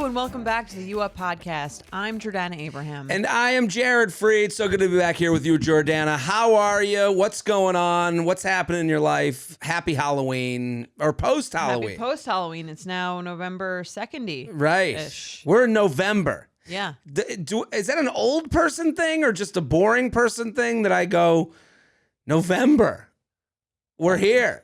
Hello and welcome back to the U Up Podcast. I'm Jordana Abraham. And I am Jared Freed. So good to be back here with you, Jordana. How are you? What's going on? What's happening in your life? Happy Halloween or post-Halloween. Happy post-Halloween. It's now November 2nd-y. Right. We're in November. Yeah. Is that an old person thing or just a boring person thing that I go, November, we're here?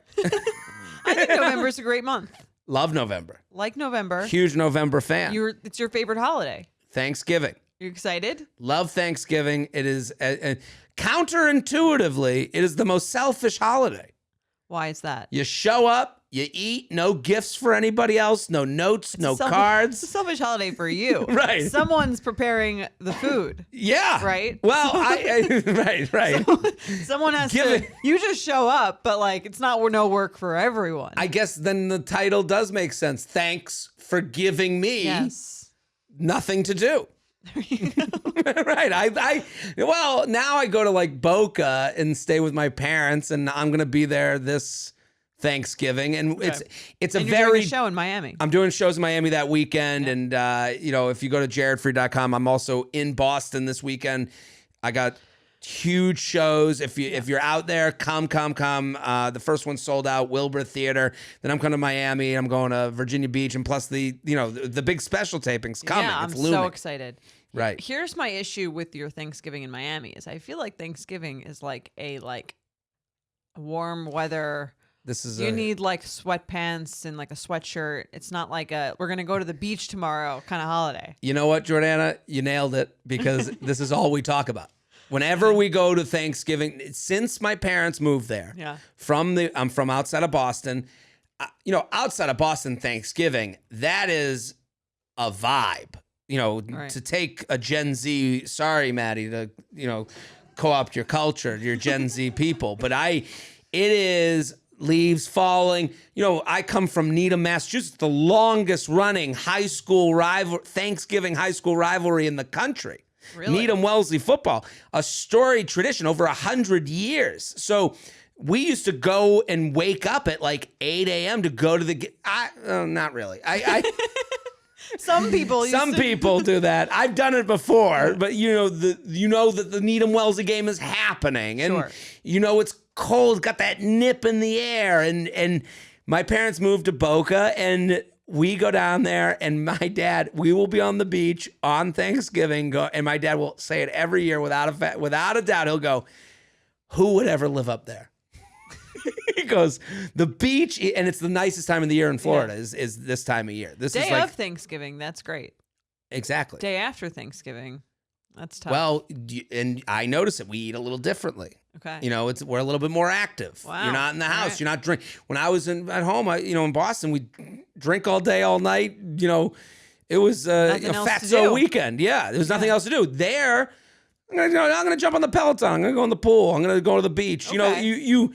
I think November's a great month. Love November. Like November. Huge November fan. It's your favorite holiday. Thanksgiving. You excited? Love Thanksgiving. It is counterintuitively, it is the most selfish holiday. Why is that? You show up, you eat, no gifts for anybody else, no notes, no cards. It's a selfish holiday for you. Right. Someone's preparing the food. Yeah. Right? Well, right. Someone has to. You just show up, but like it's not no work for everyone. I guess then the title does make sense. Thanks for giving me nothing to do. There you go. Right. Well, now I go to like Boca and stay with my parents, and I'm gonna be there this Thanksgiving, and it's a you're doing a show in Miami. I'm doing shows in Miami that weekend, and if you go to jaredfree.com, I'm also in Boston this weekend. I got huge shows. If you're out there, come. The first one sold out, Wilbur Theater. Then I'm coming to Miami. I'm going to Virginia Beach, and plus the big special tapings coming. Yeah, it's I'm looming. so excited. Right. Here's my issue with your Thanksgiving in Miami is I feel like Thanksgiving is like a warm weather. You need like sweatpants and like a sweatshirt. It's not like we're gonna go to the beach tomorrow kind of holiday. You know what, Jordana? You nailed it, because this is all we talk about. Whenever we go to Thanksgiving, since my parents moved there, I'm from outside of Boston. Outside of Boston, Thanksgiving, that is a vibe. To take a Gen Z, sorry, Maddie, to, co-opt your culture, your Gen Z people. But it is leaves falling. I come from Needham, Massachusetts, the longest running Thanksgiving high school rivalry in the country. Really? Needham Wellesley football, a storied tradition over 100 years. So we used to go and wake up at like 8 a.m. to go to the. Not really. Some people do that. I've done it before, but that the Needham Wellesley game is happening, and it's cold, got that nip in the air, and my parents moved to Boca, and we go down there, and we will be on the beach on Thanksgiving, and my dad will say it every year without a doubt. He'll go, "Who would ever live up there?" He goes, the beach, and it's the nicest time of the year in Florida is this time of year. This Day is like, of Thanksgiving, that's great. Exactly. Day after Thanksgiving, that's tough. Well, and I notice it. We eat a little differently. Okay. We're a little bit more active. Wow. You're not in the house. Right. You're not drink. When I was at home, in Boston, we drink all day, all night. It was a fatso weekend. Yeah, there was nothing else to do. There, I'm gonna jump on the Peloton. I'm gonna go in the pool. I'm gonna go to the beach. Okay.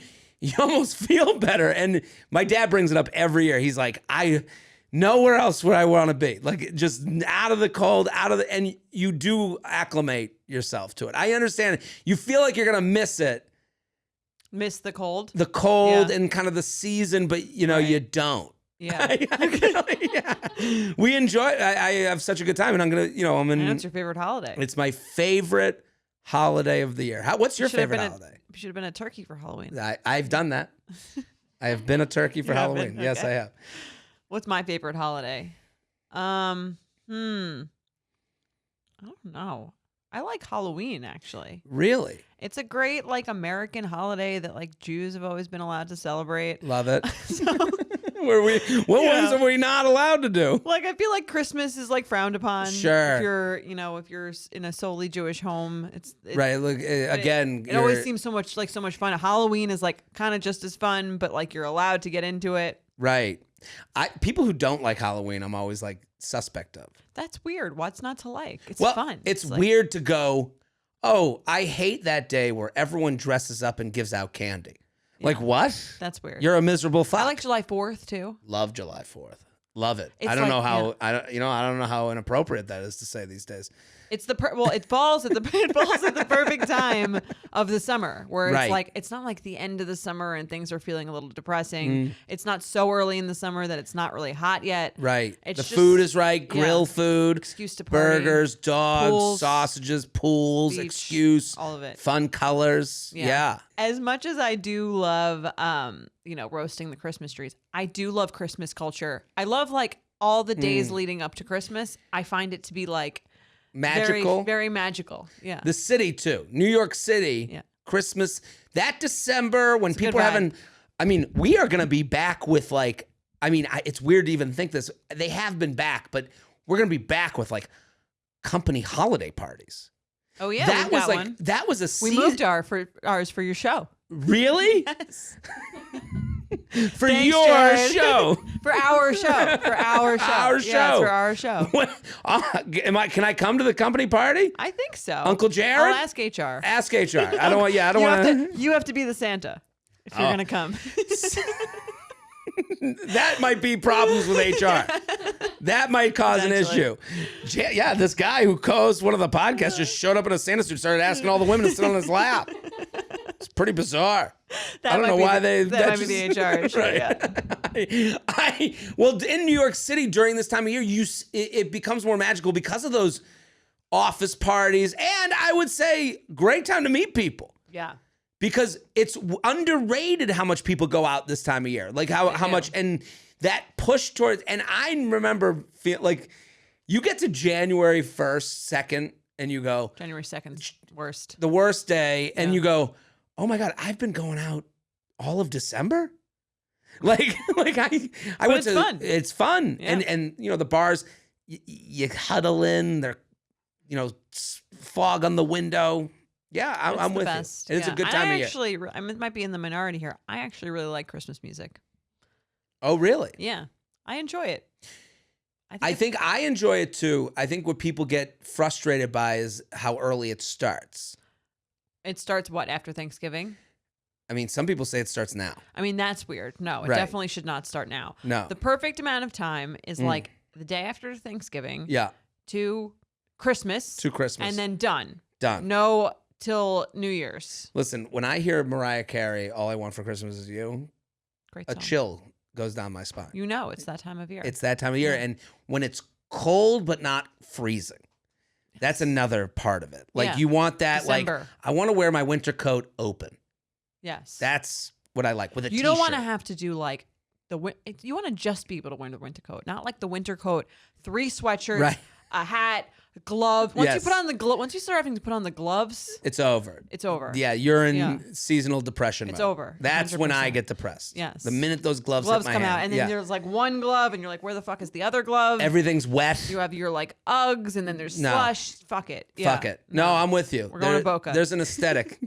You almost feel better. And my dad brings it up every year. He's like, nowhere else would I want to be. Like, just out of the cold, and you do acclimate yourself to it. I understand it. You feel like you're going to miss it. Miss the cold? The cold and kind of the season, but you don't. Yeah. We enjoy it. I have such a good time, and I'm going to, I know it's your favorite holiday. It's my favorite holiday of the year. What's your favorite holiday? You should have been a turkey for Halloween. I've done that. I have been a turkey for Halloween. Okay. Yes, I have. What's my favorite holiday? I don't know. I like Halloween, actually. Really? It's a great American holiday that Jews have always been allowed to celebrate. Love it. What ones are we not allowed to do? I feel like Christmas is frowned upon. Sure. If you're in a solely Jewish home, it's right. Look, again, it always seems so much fun. Halloween is kind of just as fun, but you're allowed to get into it. Right. People who don't like Halloween, I'm always suspect of. That's weird. What's not to like? It's fun. It's weird to go, oh, I hate that day where everyone dresses up and gives out candy. Yeah. What? That's weird. You're a miserable fuck. I like July 4th too. Love July 4th. Love it. I don't know how inappropriate that is to say these days. It's it falls at the perfect time of the summer where it's like it's not like the end of the summer and things are feeling a little depressing. It's not so early in the summer that it's not really hot yet. Right. The food is right. Grill food. Excuse to party. Burgers, dogs, pools, sausages, pools, beach, excuse. All of it. Fun colors. Yeah. As much as I do love, roasting the Christmas trees, I do love Christmas culture. I love like all the days leading up to Christmas. I find it to be like magical, very, very magical. Yeah, the city too, New York City. Yeah, Christmas that December when people are having. I mean, we are gonna be back with like. I mean, it's weird to even think this. They have been back, but we're gonna be back with like company holiday parties. Oh yeah, that was like one. That was a season. We moved ours for your show. Really? Yes. For Thanks, your Jared. Show. For our show. For our show. Our show. Yeah, for our show. Can I come to the company party? I think so. Uncle Jared? I'll ask HR. Ask HR. I don't want. You have to be the Santa if you're gonna come. That might be problems with HR. That might cause an issue. Yeah, this guy who co-hosts one of the podcasts just showed up in a Santa suit, started asking all the women to sit on his lap. It's pretty bizarre. I don't know why they. That might be the HR issue. Right. Yeah. Well, in New York City during this time of year, it becomes more magical because of those office parties, and I would say great time to meet people. Yeah. Because it's underrated how much people go out this time of year. Like how much, and that push towards, and I remember like you get to January 1st, 2nd, and you go. January 2nd, worst. The worst day, and you go, oh my God, I've been going out all of December? Like I went to, fun. It's fun. Yeah. And the bars, you huddle in, they're, fog on the window. Yeah, I'm with best. You. It's a good time of year. I might be in the minority here. I actually really like Christmas music. Oh, really? Yeah, I enjoy it. I think I enjoy it too. I think what people get frustrated by is how early it starts. It starts after Thanksgiving? I mean, some people say it starts now. I mean, that's weird. No, it definitely should not start now. No. The perfect amount of time is like the day after Thanksgiving. Yeah. To Christmas. And then done. No. Till New Year's. Listen, when I hear Mariah Carey, All I Want for Christmas Is You, great song. A chill goes down my spine. It's that time of year. It's that time of year. And when it's cold but not freezing, that's another part of it. Like you want that, December. Like, I want to wear my winter coat open. Yes. That's what I like with a t-shirt. You don't want to have to do like you want to just be able to wear the winter coat, not like the winter coat, 3 sweatshirts, a hat, glove. Once you put on the glove, once you start having to put on the gloves, it's over. It's over. Yeah, you're in seasonal depression. It's mode. over. That's 100%. When I get depressed. Yes. The minute those gloves come hand. out, and then there's like one glove, and you're like, where the fuck is the other glove? Everything's wet. You have your like Uggs, and then there's slush. Fuck it. Yeah. Fuck it. No, I'm with you. We're going to Boca. There's an aesthetic.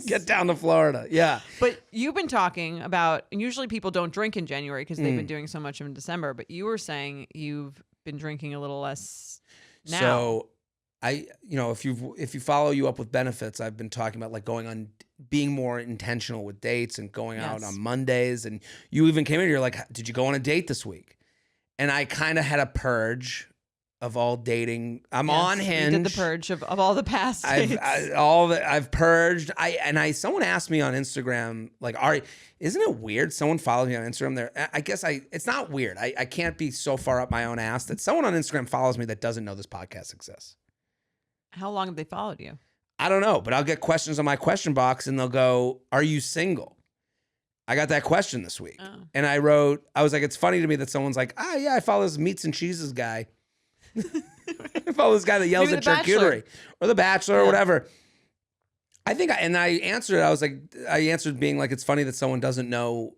Get down to Florida. Yeah. But you've been talking about, and usually people don't drink in January because they've been doing so much in December. But you were saying you've been drinking a little less now. So, if you follow you up with benefits, I've been talking about like going on, being more intentional with dates and going out on Mondays. And you even came in, you're like, did you go on a date this week? And I kind of had a purge of all dating. I'm on Hinge. You did the purge of all the past dates. I've purged. Someone asked me on Instagram, like, Ari, isn't it weird? Someone followed me on Instagram there. I guess it's not weird. I can't be so far up my own ass that someone on Instagram follows me that doesn't know this podcast exists. How long have they followed you? I don't know, but I'll get questions on my question box and they'll go, are you single? I got that question this week. Oh. And I was like, it's funny to me that someone's like, yeah, I follow this meats and cheeses guy. I follow this guy that yells at charcuterie or The Bachelor or whatever. I think, and I answered it. I answered being like, it's funny that someone doesn't know.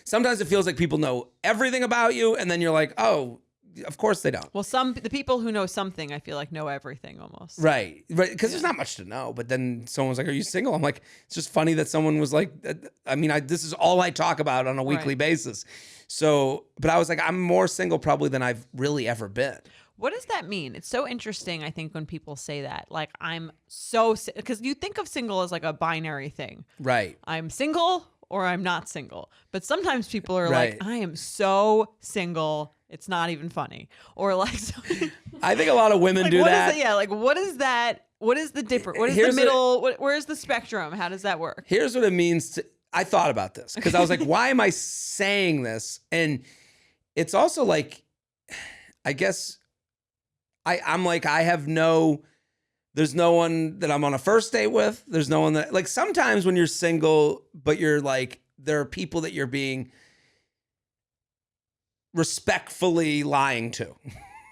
Sometimes it feels like people know everything about you. And then you're like, oh, of course they don't. Well, the people who know something, I feel like know everything almost. Right. Because there's not much to know. But then someone's like, are you single? I'm like, it's just funny that someone was like, this is all I talk about on a weekly basis. So, but I was like, I'm more single probably than I've really ever been. What does that mean? It's so interesting, I think, when people say that. Like, I'm so, because you think of single as like a binary thing. Right. I'm single or I'm not single. But sometimes people are like, I am so single, it's not even funny. Or like, I think a lot of women do that. Yeah, like what is that? What is the difference? What is the middle? Where's the spectrum? How does that work? Here's what it means to. I thought about this because I was like, why am I saying this? And it's also like, I guess I'm like, there's no one that I'm on a first date with. There's no one that, like, sometimes when you're single, but you're like, there are people that you're being respectfully lying to.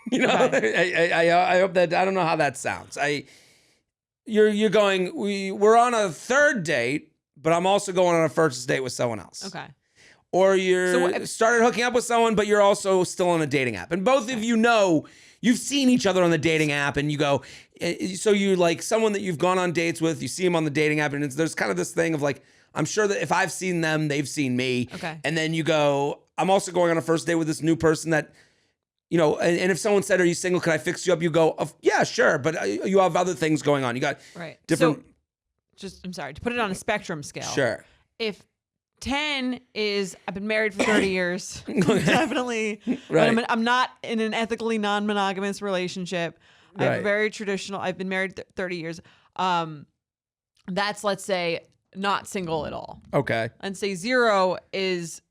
You know, okay. I hope that, I don't know how that sounds. You're going, we're on a third date, but I'm also going on a first date with someone else. Okay. Or started hooking up with someone, but you're also still on a dating app. And both of you know, you've seen each other on the dating app and you go, so you like someone that you've gone on dates with, you see them on the dating app and there's kind of this thing of like, I'm sure that if I've seen them, they've seen me. Okay. And then you go, I'm also going on a first date with this new person that, you know, and if someone said, are you single? Can I fix you up? You go, yeah, sure. But you have other things going on. You got different. So, I'm sorry, to put it on a spectrum scale. Sure. If 10 is, I've been married for 30 years, definitely. Right. But I'm not in an ethically non-monogamous relationship. Right. I'm very traditional. I've been married 30 years. That's, let's say, not single at all. Okay. And say 0 is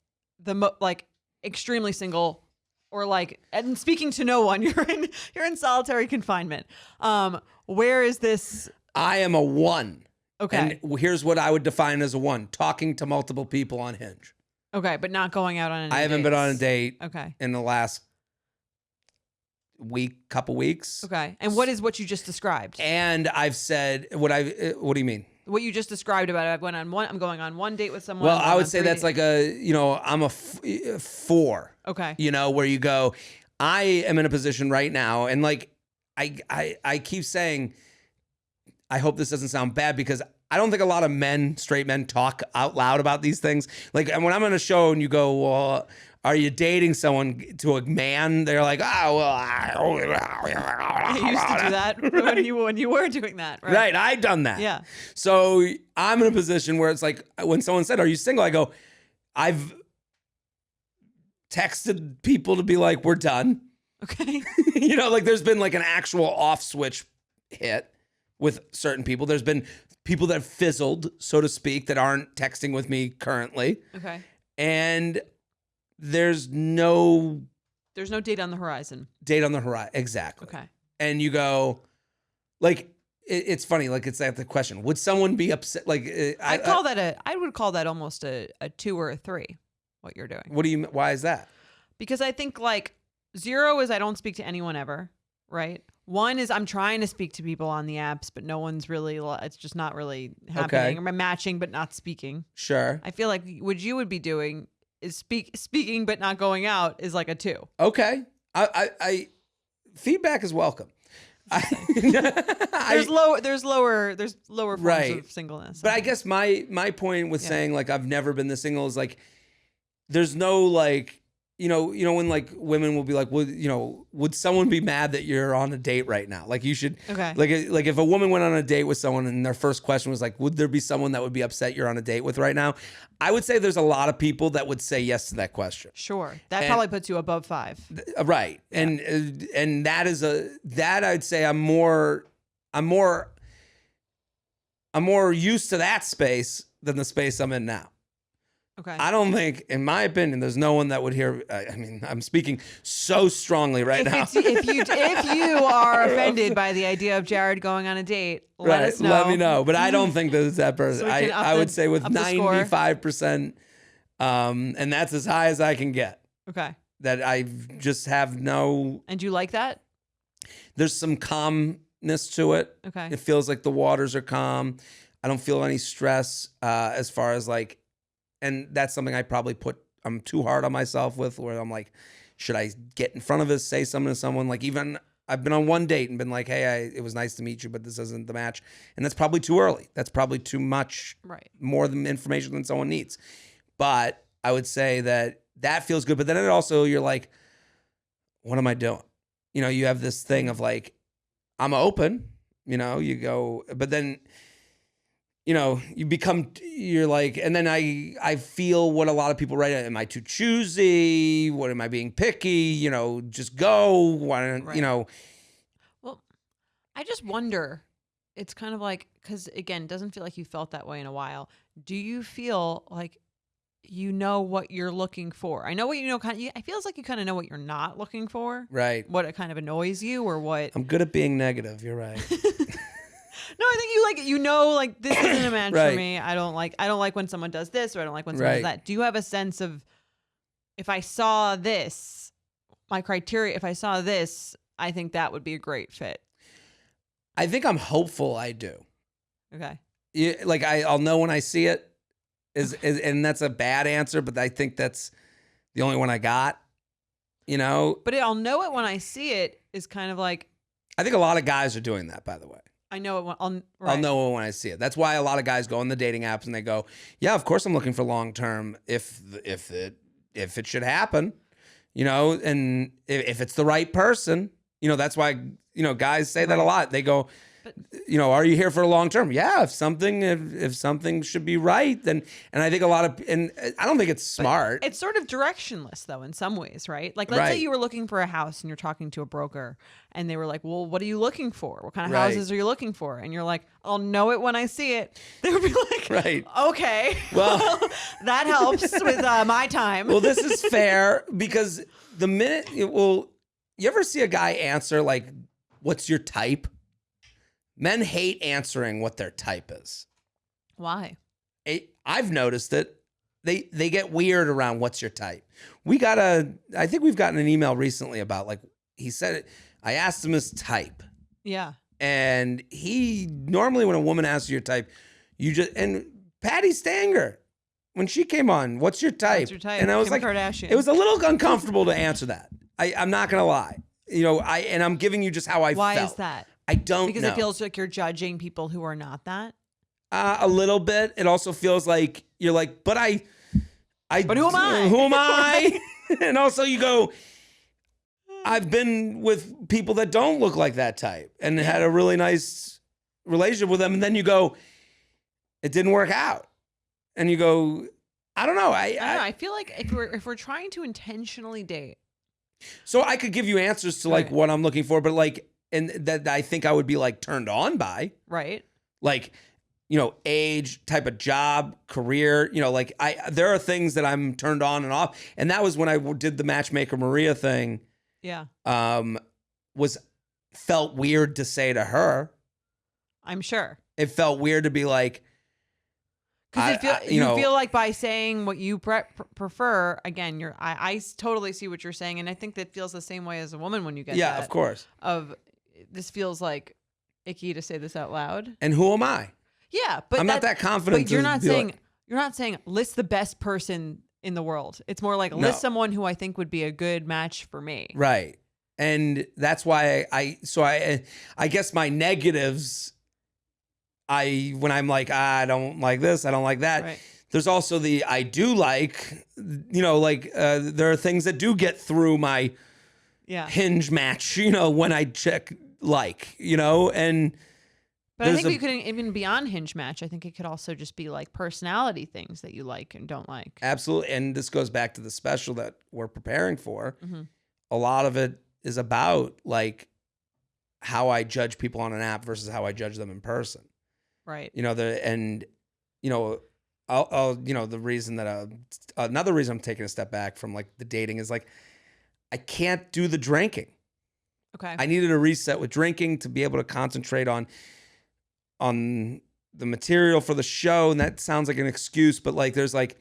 like extremely single, or like, and speaking to no one. You're in solitary confinement. Where is this? I am a 1. Okay. And here's what I would define as a 1: talking to multiple people on Hinge. Okay, but not going out on any I haven't been on a date in the last couple weeks. Okay. And what is what you just described? And I've said what do you mean? What you just described about it. I'm going on one date with someone. Well, I would say that's like I'm a 4. Okay. You know, where you go, I am in a position right now, and like I keep saying, I hope this doesn't sound bad because I don't think a lot of straight men talk out loud about these things. Like, and when I'm on a show and you go, well, are you dating someone to a man? They're like, oh, well, you used to do that when you were doing that, right? Right, I've done that. Yeah. So I'm in a position where it's like, when someone said, are you single? I go, I've texted people to be like, we're done. Okay. You know, like there's been like an actual off switch hit with certain people. There's been people that have fizzled, so to speak, that aren't texting with me currently. Okay. And there's no date on the horizon. Exactly. Okay. And you go, like, it's funny. Like, it's like the question: would someone be upset? Like, I would call that almost a 2 or a 3. What you're doing. What do you? Why is that? Because I think like 0 is I don't speak to anyone ever. Right. 1 is I'm trying to speak to people on the apps, but no one's really. It's just not really happening. Okay. Or matching, but not speaking. Sure. I feel like what you would be doing is speaking, but not going out is like a 2. Okay. I feedback is welcome. There's lower forms of singleness. But I guess my point with saying like I've never been this single is like there's no like. You know when like women will be like, well, you know, would someone be mad that you're on a date right now? Like you should, like if a woman went on a date with someone and their first question was like, would there be someone that would be upset you're on a date with right now? I would say there's a lot of people that would say yes to that question. Sure, that probably puts you above 5. Right, yeah. And that I'd say I'm more used to that space than the space I'm in now. Okay. I don't think, in my opinion, there's no one that would hear. I mean, I'm speaking so strongly right now. If you are offended by the idea of Jared going on a date, let us know. Let me know. But I don't think that it's that person. So I would say with 95%, and that's as high as I can get. Okay. That I just have no. And you like that? There's some calmness to it. Okay. It feels like the waters are calm. I don't feel any stress as far as like. And that's something I'm too hard on myself with, where I'm like, should I get in front of us, say something to someone? Like even I've been on one date and been like, hey, it was nice to meet you, but this isn't the match. And that's probably too early. That's probably too much, more than information than someone needs. But I would say that feels good. But then it also, you're like, what am I doing? You know, you have this thing of like, I'm open, you know, you go, but then, you know, you're like, and then I feel what a lot of people write. Am I too choosy? What am I being picky? You know, just go. Why don't, you know, I just wonder, it's kind of like, because again, it doesn't feel like you felt that way in a while. Do you feel like you know what you're looking for? I know what you know. It feels like you kind of know what you're not looking for. Right. What it kind of annoys you, or what? I'm good at being negative. You're right. No, I think you like it. You know, like this isn't a match for me. I don't like when someone does this, or I don't like when someone does that. Do you have a sense of, if I saw this, my criteria? If I saw this, I think that would be a great fit. I think I'm hopeful. I do. Okay. Yeah, like I'll know when I see it. And that's a bad answer, but I think that's the only one I got. You know. But I'll know it when I see it is kind of like. I think a lot of guys are doing that, by the way. I know it when I'll know it when I see it. That's why a lot of guys go on the dating apps and they go, "Yeah, of course I'm looking for long term. If it should happen, you know, and if it's the right person, you know, that's why guys say that a lot. They go, are you here for a long term? Yeah, if something should be right, then. And I think a lot of, and I don't think it's smart. But it's sort of directionless though in some ways, right? Like let's say you were looking for a house and you're talking to a broker and they were like, "Well, what are you looking for? What kind of houses are you looking for?" And you're like, "I'll know it when I see it." They would be like, "Okay, well, that helps with my time." Well, this is fair because the minute you ever see a guy answer like, "What's your type?" Men hate answering what their type is. Why? I've noticed it. They get weird around what's your type. I think we've gotten an email recently about he said it. I asked him his type. Yeah. And he normally when a woman asks you your type, and Patty Stanger, when she came on, what's your type? What's your type? And I was Kim Kardashian. It was a little uncomfortable to answer that. I'm not gonna lie. And I'm giving you just how I felt. Why is that? I don't because know. It feels like you're judging people who are not that. A little bit. It also feels like you're like, but who am I? Who am I? And also you go, I've been with people that don't look like that type and had a really nice relationship with them. And then you go, it didn't work out. And you go, I don't know. I feel like if we're trying to intentionally date. So I could give you answers to what I'm looking for, but and that I think I would be turned on by. Right. Age, type of job, career, there are things that I'm turned on and off. And that was when I did the Matchmaker Maria thing. Yeah. Felt weird to say to her. I'm sure. It felt weird to be like, because you feel like by saying what you prefer, again, I totally see what you're saying, and I think that feels the same way as a woman when you get that. Of course. This feels like icky to say this out loud. And who am I? Yeah, but I'm not that confident. But you're not saying list the best person in the world. It's more like list someone who I think would be a good match for me. Right, and that's why I guess my negatives. When I'm like, I don't like this, I don't like that. Right. There's also the I do like, there are things that do get through my Hinge match, when I check and. But I think you could even beyond Hinge match. I think it could also just be personality things that you like and don't like. Absolutely, and this goes back to the special that we're preparing for. Mm-hmm. A lot of it is about how I judge people on an app versus how I judge them in person. Right. The reason that another reason I'm taking a step back from the dating is I can't do the drinking. Okay. I needed a reset with drinking to be able to concentrate on the material for the show, and that sounds like an excuse, but there's it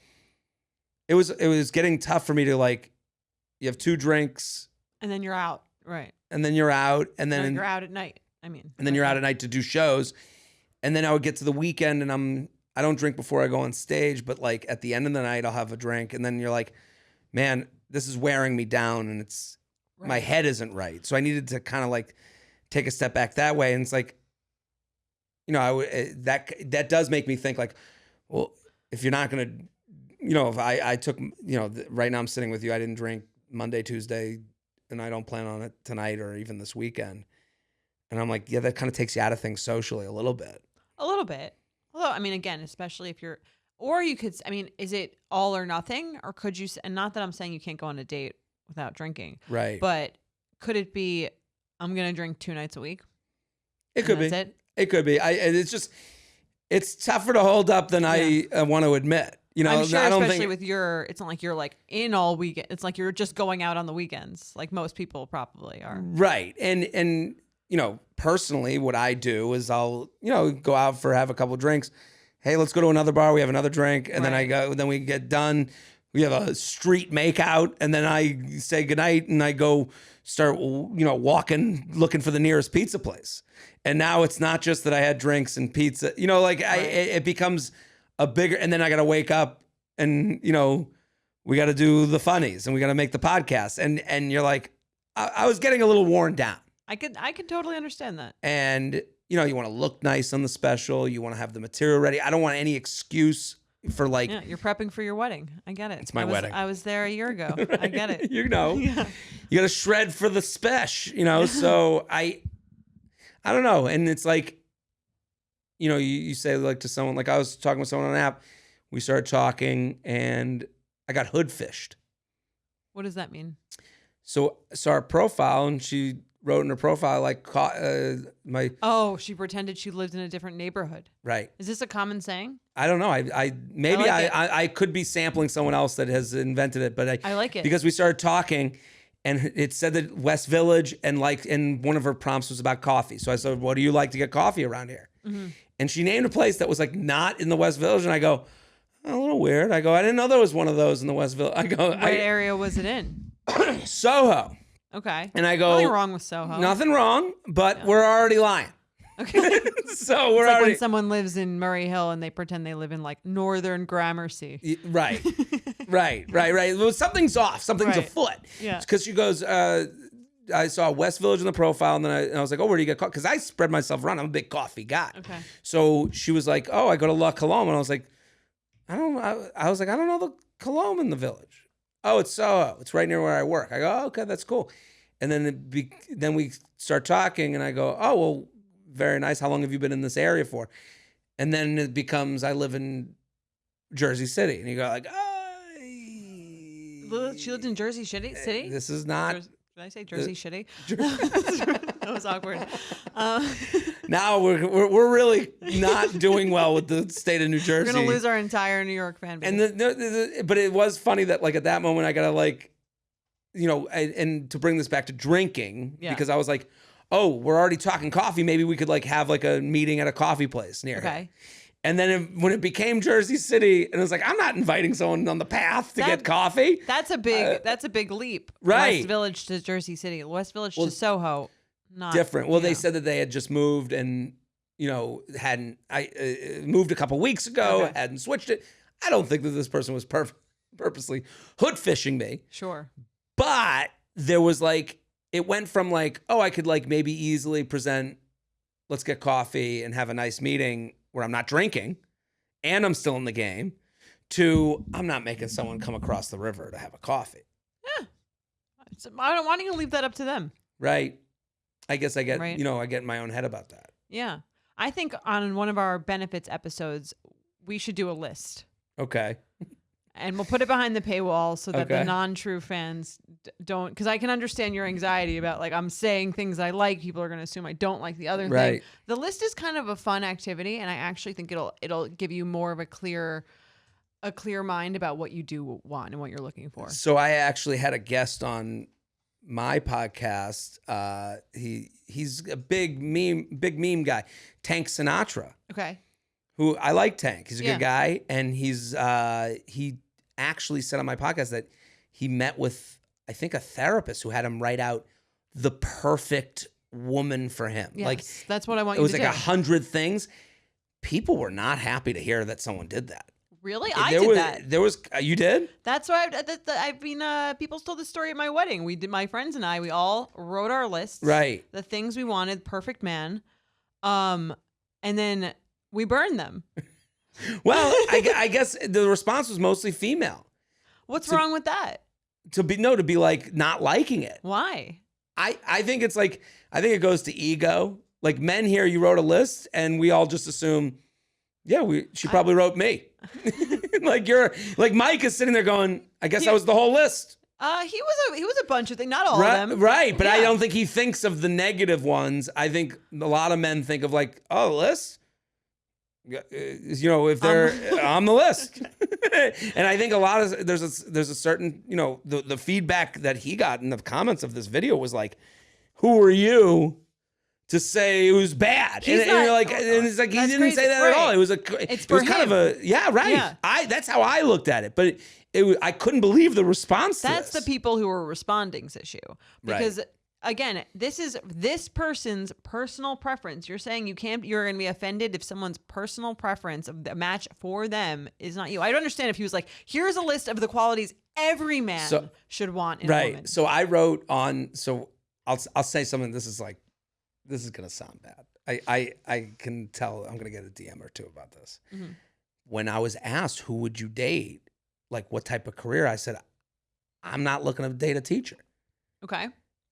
was getting tough for me to you have 2 drinks and then you're out, right? And then you're out, and then you're out at night. And then you're out at night to do shows. And then I would get to the weekend and I don't drink before I go on stage, but at the end of the night, I'll have a drink. And then you're like, man, this is wearing me down and my head isn't right. So I needed to kind of take a step back that way. And it's that does make me think well, if you're not going to, if I took, right now I'm sitting with you, I didn't drink Monday, Tuesday, and I don't plan on it tonight or even this weekend. And I'm like, yeah, that kind of takes you out of things socially a little bit. A little bit. Although, again, especially if you're, or you could, is it all or nothing? Or could you, and not that I'm saying you can't go on a date without drinking. Right. But could it be, I'm going to drink 2 nights a week? It could be. It could be. It's tougher to hold up than I want to admit. You know, I'm sure, especially with it's not like you're like in all weekend. It's like you're just going out on the weekends, like most people probably are. Right. And you know, personally, what I do is I'll, you know, go out have a couple of drinks. Hey, let's go to another bar. We have another drink. And then we get done. We have a street makeout. And then I say goodnight and I go start, you know, walking, looking for the nearest pizza place. And now it's not just that I had drinks and pizza, you know, like it becomes a bigger, and then I got to wake up and, you know, we got to do the funnies and we got to make the podcast. And you're like, I was getting a little worn down. I could totally understand that. And, you know, you want to look nice on the special. You want to have the material ready. I don't want any excuse for like. Yeah, you're prepping for your wedding. I get it. It's my wedding. I was there a year ago. Right? I get it. You know, you got to shred for the spesh, you know? So I don't know. And it's like, you know, you say like to someone, like I was talking with someone on an app, we started talking and I got hood fished. What does that mean? So I saw her profile and she wrote in her profile, like, she pretended she lived in a different neighborhood. Right. Is this a common saying? I don't know. I could be sampling someone else that has invented it, but I like it. Because we started talking and it said that West Village and one of her prompts was about coffee. So I said, what do you like to get coffee around here? Mm-hmm. And she named a place that was like not in the West Village. And I go, a little weird. I go, I didn't know there was one of those in the West Village. I go, what area was it in? Soho. Okay. And I go, nothing wrong with Soho. Nothing wrong, but we're already lying. Okay. So we're like already. When someone lives in Murray Hill and they pretend they live in like Northern Gramercy. Right. Right. Well, something's off. Something's afoot. Yeah. Because she goes, I saw West Village in the profile, and then I was like, where do you get coffee? Because I spread myself around. I'm a big coffee guy. Okay. So she was like, I go to La Colombe. And I was like, I don't know the Colombe in the village. Oh, it's Soho. It's right near where I work. I go, okay, that's cool. And then then we start talking, and I go, oh, well, very nice. How long have you been in this area for? And then it becomes, I live in Jersey City. And you go like, she lived in Jersey City? This is not... Did I say Jersey Shitty? That was awkward. Now we're really not doing well with the state of New Jersey. We're gonna lose our entire New York fan base. And but it was funny that like at that moment I gotta like, you know, and to bring this back to drinking because I was like, oh, we're already talking coffee. Maybe we could like have like a meeting at a coffee place near here. And then when it became Jersey City, and it was like, I'm not inviting someone on the path to get coffee. That's a big leap. Right. West Village to Jersey City. West Village to Soho. Not different. Well, they said that they had just moved and, you know, moved a couple weeks ago, hadn't switched it. I don't think that this person was purposely hood fishing me. Sure. But there was like, it went from like, oh, I could like maybe easily present, let's get coffee and have a nice meeting where I'm not drinking and I'm still in the game, to I'm not making someone come across the river to have a coffee. Yeah. Why don't you leave that up to them? Right. I guess I get, you know, I get in my own head about that. Yeah. I think on one of our benefits episodes, we should do a list. Okay. And we'll put it behind the paywall so that the non-true fans don't, because I can understand your anxiety about like, I'm saying things I like, people are going to assume I don't like the other thing. The list is kind of a fun activity, and I actually think it'll give you more of a clear mind about what you do want and what you're looking for. So I actually had a guest on my podcast. He's a big meme guy, Tank Sinatra. Okay. Who I like Tank. He's a good guy, and he actually said on my podcast that he met with, I think, a therapist who had him write out the perfect woman for him. Yes, like that's what I want you to do. It was like 100 things. People were not happy to hear that someone did that. Really? I did that. There was you did? That's why I've been. People told the story at my wedding. We did. My friends and I. We all wrote our lists. Right. The things we wanted. Perfect man. And then we burned them. Well, I guess the response was mostly female. What's wrong with that? To be like not liking it. Why? I think it's like, I think it goes to ego. Like men here, you wrote a list and we all just assume, she probably wrote me. Like Mike is sitting there going, I guess that was the whole list. He was a bunch of things, not all right, of them. Right, but I don't think he thinks of the negative ones. I think a lot of men think of like, oh, list. You know, if they're on the list. And I think a lot of there's a certain, you know, the feedback that he got in the comments of this video was like, who are you to say it was bad? And you're like, and it's like he didn't crazy. say that at all. It was kind of a right. Yeah. That's how I looked at it, but I couldn't believe the response. That's the people who are responding's issue, because again, this is this person's personal preference. You're saying you're going to be offended if someone's personal preference of the match for them is not you. I don't understand if he was like, here's a list of the qualities every man should want in a woman. So I wrote on. So I'll say something. This is going to sound bad. I can tell I'm going to get a DM or two about this. Mm-hmm. When I was asked who would you date, like what type of career, I said, I'm not looking to date a teacher. Okay.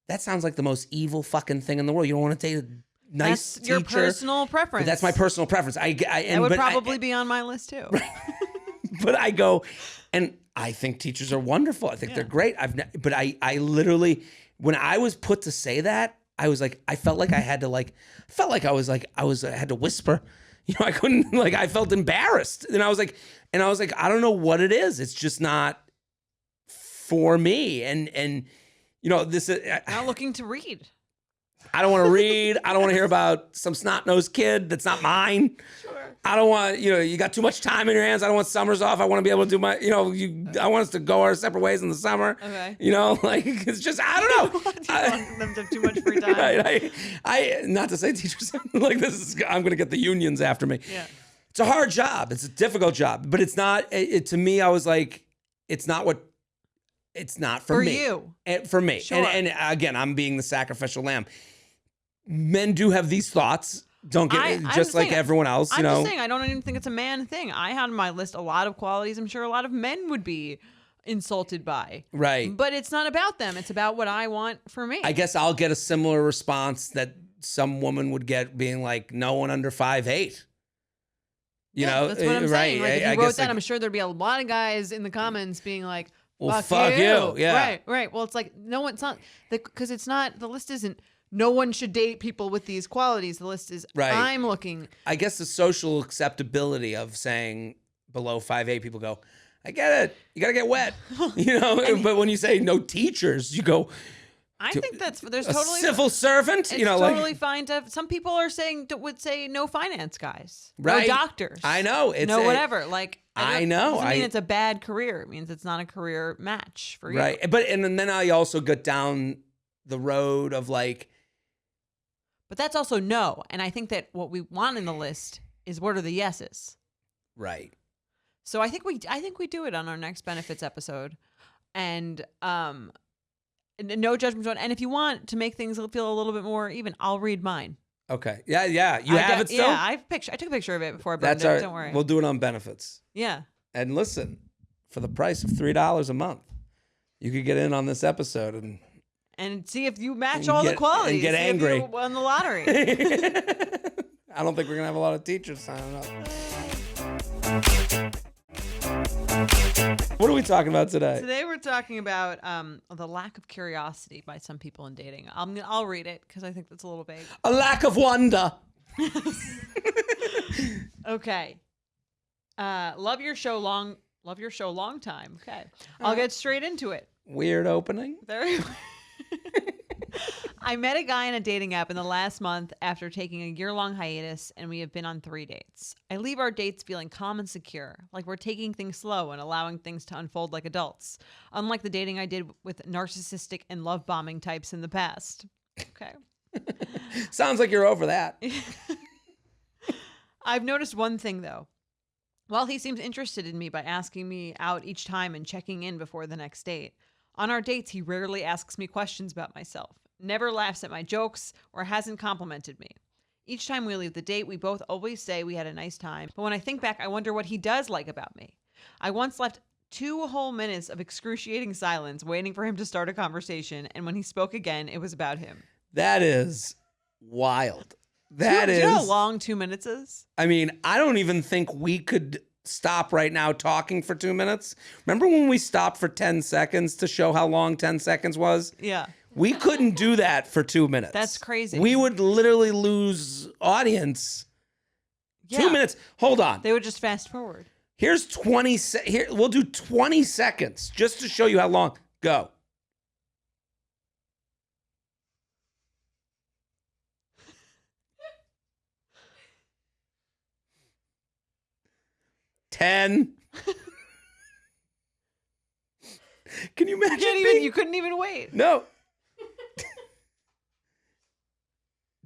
That sounds like the most evil fucking thing in the world. You don't want to date a nice teacher. That's your personal preference. But that's my personal preference. That would probably be on my list too. But I go, and I think teachers are wonderful. I think they're great. But I literally, when I was put to say that, I was like, I felt like I had to I had to whisper. You know, I couldn't, I felt embarrassed. And I was like, I don't know what it is. It's just not for me. And you know, this is not looking to read. I don't want to read. I don't want to hear about some snot-nosed kid that's not mine. Sure. I don't want, you got too much time in your hands. I don't want summers off. I want to be able to do my, I want us to go our separate ways in the summer. Okay. It's just, I don't know. Do you want them to have too much free time? Right. I not to say teachers, I'm going to get the unions after me. Yeah. It's a hard job. It's a difficult job, but it's not, to me, I was like, it's not for me. For me. Sure. And again, I'm being the sacrificial lamb. Men do have these thoughts. Don't get just like everyone else. I'm just saying, I don't even think it's a man thing. I had on my list a lot of qualities I'm sure a lot of men would be insulted by. Right. But it's not about them. It's about what I want for me. I guess I'll get a similar response that some woman would get being like, no one under 5'8". You know, that's what I'm saying. Like, if you wrote that, I'm sure there'd be a lot of guys in the comments being like, well, fuck you. Yeah. Right. Well, it's like, no, it's not, because it's not, the list isn't, no one should date people with these qualities. The list is, I'm looking. I guess the social acceptability of saying below 5'8", people go, I get it. You got to get wet. But when you say no teachers, you go, I think there's a totally civil servant. It's totally fine to. Some people would say no finance guys, right? No doctors. I know. Whatever. Like I know. Doesn't mean it's a bad career. It means it's not a career match for you. Right. But and then I also got down the road of like. But that's also no, and I think that what we want in the list is what are the yeses. Right. So I think we do it on our next benefits episode, and no judgment on. And if you want to make things feel a little bit more even, I'll read mine. Okay. Yeah. You have it still? Yeah, I took a picture of it before I burned it. Don't worry. We'll do it on benefits. Yeah. And listen, for the price of $3 a month, you could get in on this episode and see if you match all the qualities. And get angry. If you won the lottery. I don't think we're going to have a lot of teachers signing up. What are we talking about today? Today we're talking about the lack of curiosity by some people in dating. I'll read it because I think that's a little vague. A lack of wonder. Okay. Love your show long time. Okay. I'll get straight into it. Weird opening. Very I met a guy in a dating app in the last month after taking a year-long hiatus, and we have been on 3 dates. I leave our dates feeling calm and secure, like we're taking things slow and allowing things to unfold like adults, unlike the dating I did with narcissistic and love-bombing types in the past. Okay. Sounds like you're over that. I've noticed one thing, though. While he seems interested in me by asking me out each time and checking in before the next date, on our dates, he rarely asks me questions about myself, never laughs at my jokes, or hasn't complimented me. Each time we leave the date, we both always say we had a nice time, but when I think back, I wonder what he does like about me. I once left 2 whole minutes of excruciating silence waiting for him to start a conversation, and when he spoke again, it was about him. That is wild. Do you know how long 2 minutes is? I mean, I don't even think we could stop right now talking for 2 minutes. Remember when we stopped for 10 seconds to show how long 10 seconds was? Yeah. We couldn't do that for 2 minutes. That's crazy. We would literally lose audience. Yeah. 2 minutes. Hold on. They would just fast forward. Here's 20 here we'll do 20 seconds just to show you how long. Go. Ten. Can you imagine? You couldn't even wait. No.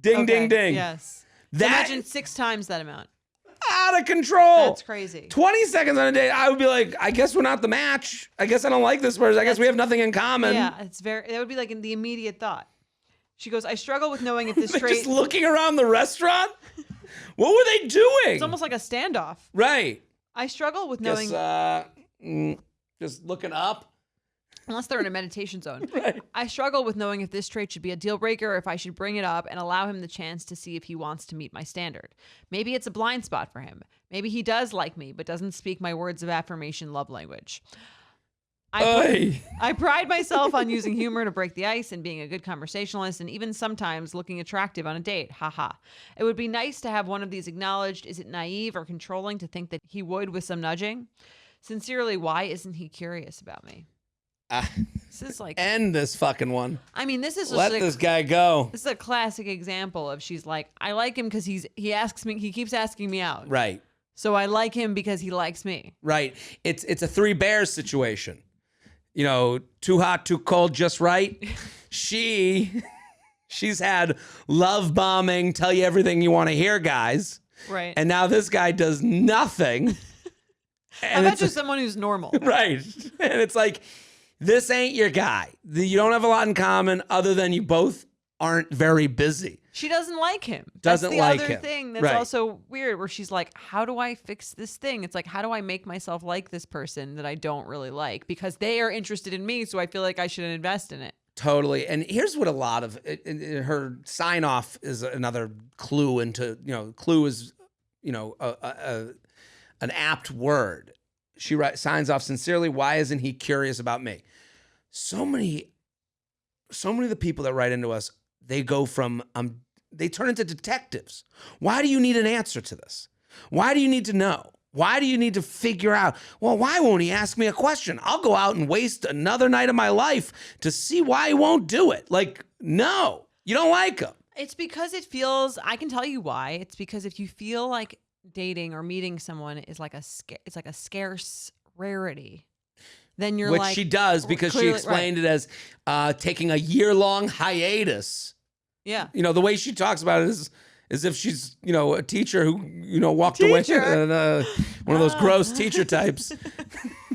Ding, ding, ding. Yes. Imagine 6 times that amount. Out of control. That's crazy. 20 seconds on a date, I would be like, I guess we're not the match. I guess I don't like this person. I guess we have nothing in common. Yeah, that would be like in the immediate thought. She goes, I struggle with knowing if this trait... Just looking around the restaurant? What were they doing? It's almost like a standoff. Right. I struggle with knowing... Just looking up. Unless they're in a meditation zone. Right. I struggle with knowing if this trait should be a deal breaker or if I should bring it up and allow him the chance to see if he wants to meet my standard. Maybe it's a blind spot for him. Maybe he does like me, but doesn't speak my words of affirmation love language. I pride myself on using humor to break the ice and being a good conversationalist and even sometimes looking attractive on a date. Haha. It would be nice to have one of these acknowledged. Is it naive or controlling to think that he would with some nudging? Sincerely, why isn't he curious about me? This is like end this fucking one. I mean, this is let this guy go. This is a classic example of she's like, I like him because he keeps asking me out. Right. So I like him because he likes me. Right. It's a Three Bears situation. You know, too hot, too cold, just right. She's had love bombing, tell you everything you want to hear, guys. Right. And now this guy does nothing. And I bet you someone who's normal. Right. And it's like, this ain't your guy. You don't have a lot in common other than you both aren't very busy. She doesn't like him. Doesn't like him. That's the other thing that's also weird, where she's like, how do I fix this thing? It's like, how do I make myself like this person that I don't really like? Because they are interested in me, so I feel like I should invest in it. Totally. And here's what a lot of her sign off is another clue into, clue is, an apt word. She signs off sincerely. Why isn't he curious about me? So many of the people that write into us, they go from, they turn into detectives. Why do you need an answer to this? Why do you need to know? Why do you need to figure out, well, why won't he ask me a question? I'll go out and waste another night of my life to see why he won't do it. Like, no, you don't like him. It's because I can tell you why. It's because if you feel like dating or meeting someone is like it's like a scarce rarity, then you're which she does, because she explained it as taking a year-long hiatus. Yeah. The way she talks about it is as if she's, a teacher who, walked away. One of those gross teacher types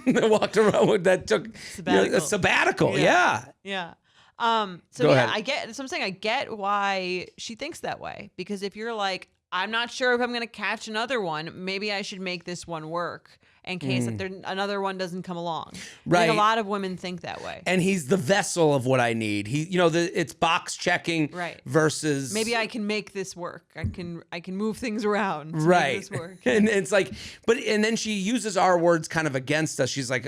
that walked around, that took a sabbatical. Yeah. Yeah. So yeah, I get why she thinks that way, because if you're like, I'm not sure if I'm going to catch another one, maybe I should make this one work in case another one doesn't come along. Right. I think a lot of women think that way. And he's the vessel of what I need. It's box checking versus maybe I can make this work. I can move things around to make this work. And it's like, and then she uses our words kind of against us. She's like,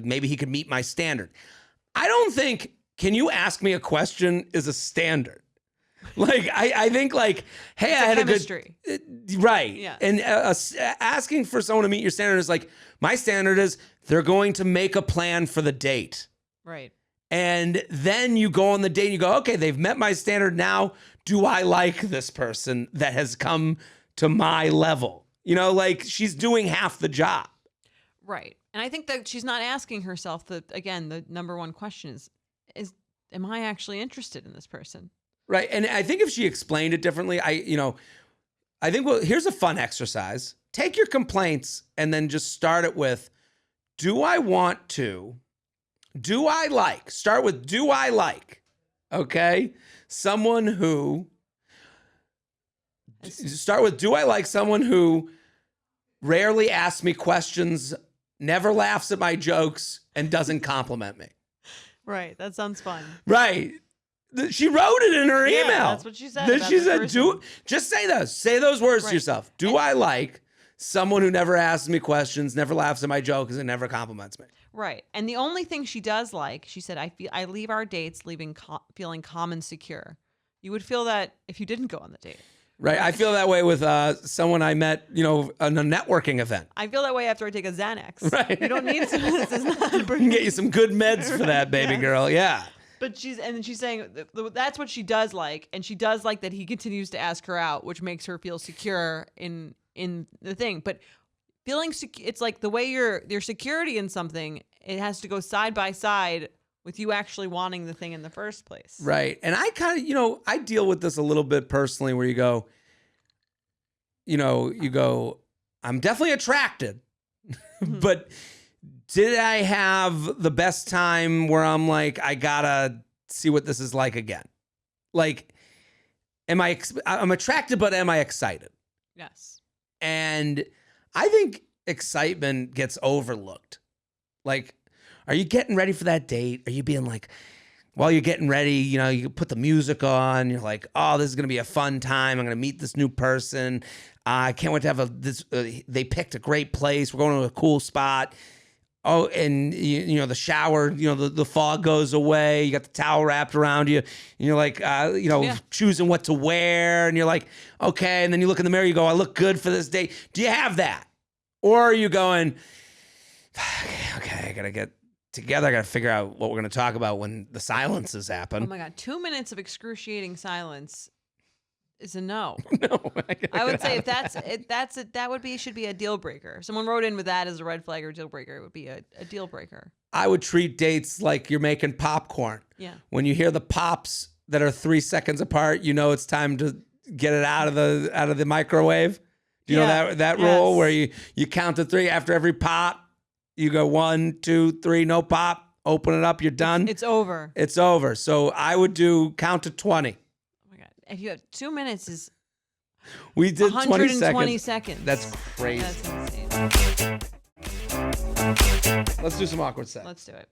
maybe he could meet my standard. I don't think, can you ask me a question is a standard. Like, I think like, hey, it's I had chemistry. A good, right. Yeah. And asking for someone to meet your standard is like, my standard is they're going to make a plan for the date. Right. And then you go on the date and you go, okay, they've met my standard. Now, do I like this person that has come to my level? Like, she's doing half the job. Right. And I think that she's not asking herself the number one question is am I actually interested in this person? Right. And I think if she explained it differently, I think, here's a fun exercise. Take your complaints and then just start it with, do I like? Start with, do I like? Okay. Start with, do I like someone who rarely asks me questions, never laughs at my jokes, and doesn't compliment me? Right. That sounds fun. Right. She wrote it in her email. That's what she said. She said, just say those. Say those words to yourself. Do I like someone who never asks me questions, never laughs at my jokes, and never compliments me. Right. And the only thing she does like, she said, I leave our dates feeling calm and secure. You would feel that if you didn't go on the date. Right. I feel that way with someone I met, in a networking event. I feel that way after I take a Xanax. Right. You don't need some. This is not. You can get you some good meds for that, baby girl. Yeah. But she's saying that's what she does like, and she does like that he continues to ask her out, which makes her feel secure in the thing. But feeling it's like the way your security in something, it has to go side by side with you actually wanting the thing in the first place. Right. And I kind of, I deal with this a little bit personally where you go, I'm definitely attracted, but did I have the best time where I'm like, I gotta see what this is like again? Like, I'm attracted, but am I excited? Yes. And I think excitement gets overlooked. Like, are you getting ready for that date? Are you being like, while you're getting ready, you put the music on. You're like, oh, this is going to be a fun time. I'm going to meet this new person. I can't wait to have they picked a great place. We're going to a cool spot. Oh, and the shower, the fog goes away. You got the towel wrapped around you. And you're like, choosing what to wear. And you're like, okay. And then you look in the mirror, you go, I look good for this date. Do you have that? Or are you going, okay, I got to get together. I got to figure out what we're going to talk about when the silences happen. Oh my God. 2 minutes of excruciating silence is a no. No. I would say if that should be a deal breaker. Someone wrote in with that as a red flag or deal breaker. It would be a deal breaker. I would treat dates like you're making popcorn. Yeah. When you hear the pops that are 3 seconds apart, it's time to get it out of the microwave. Do you know that rule where you count to 3 after every pop? You go 1, 2, 3, no pop. Open it up. You're done. It's over. It's over. So I would do count to 20. Oh my God! If you have 2 minutes, is we did 120 seconds. That's crazy. That's insane. Let's do some awkward sex. Let's do it.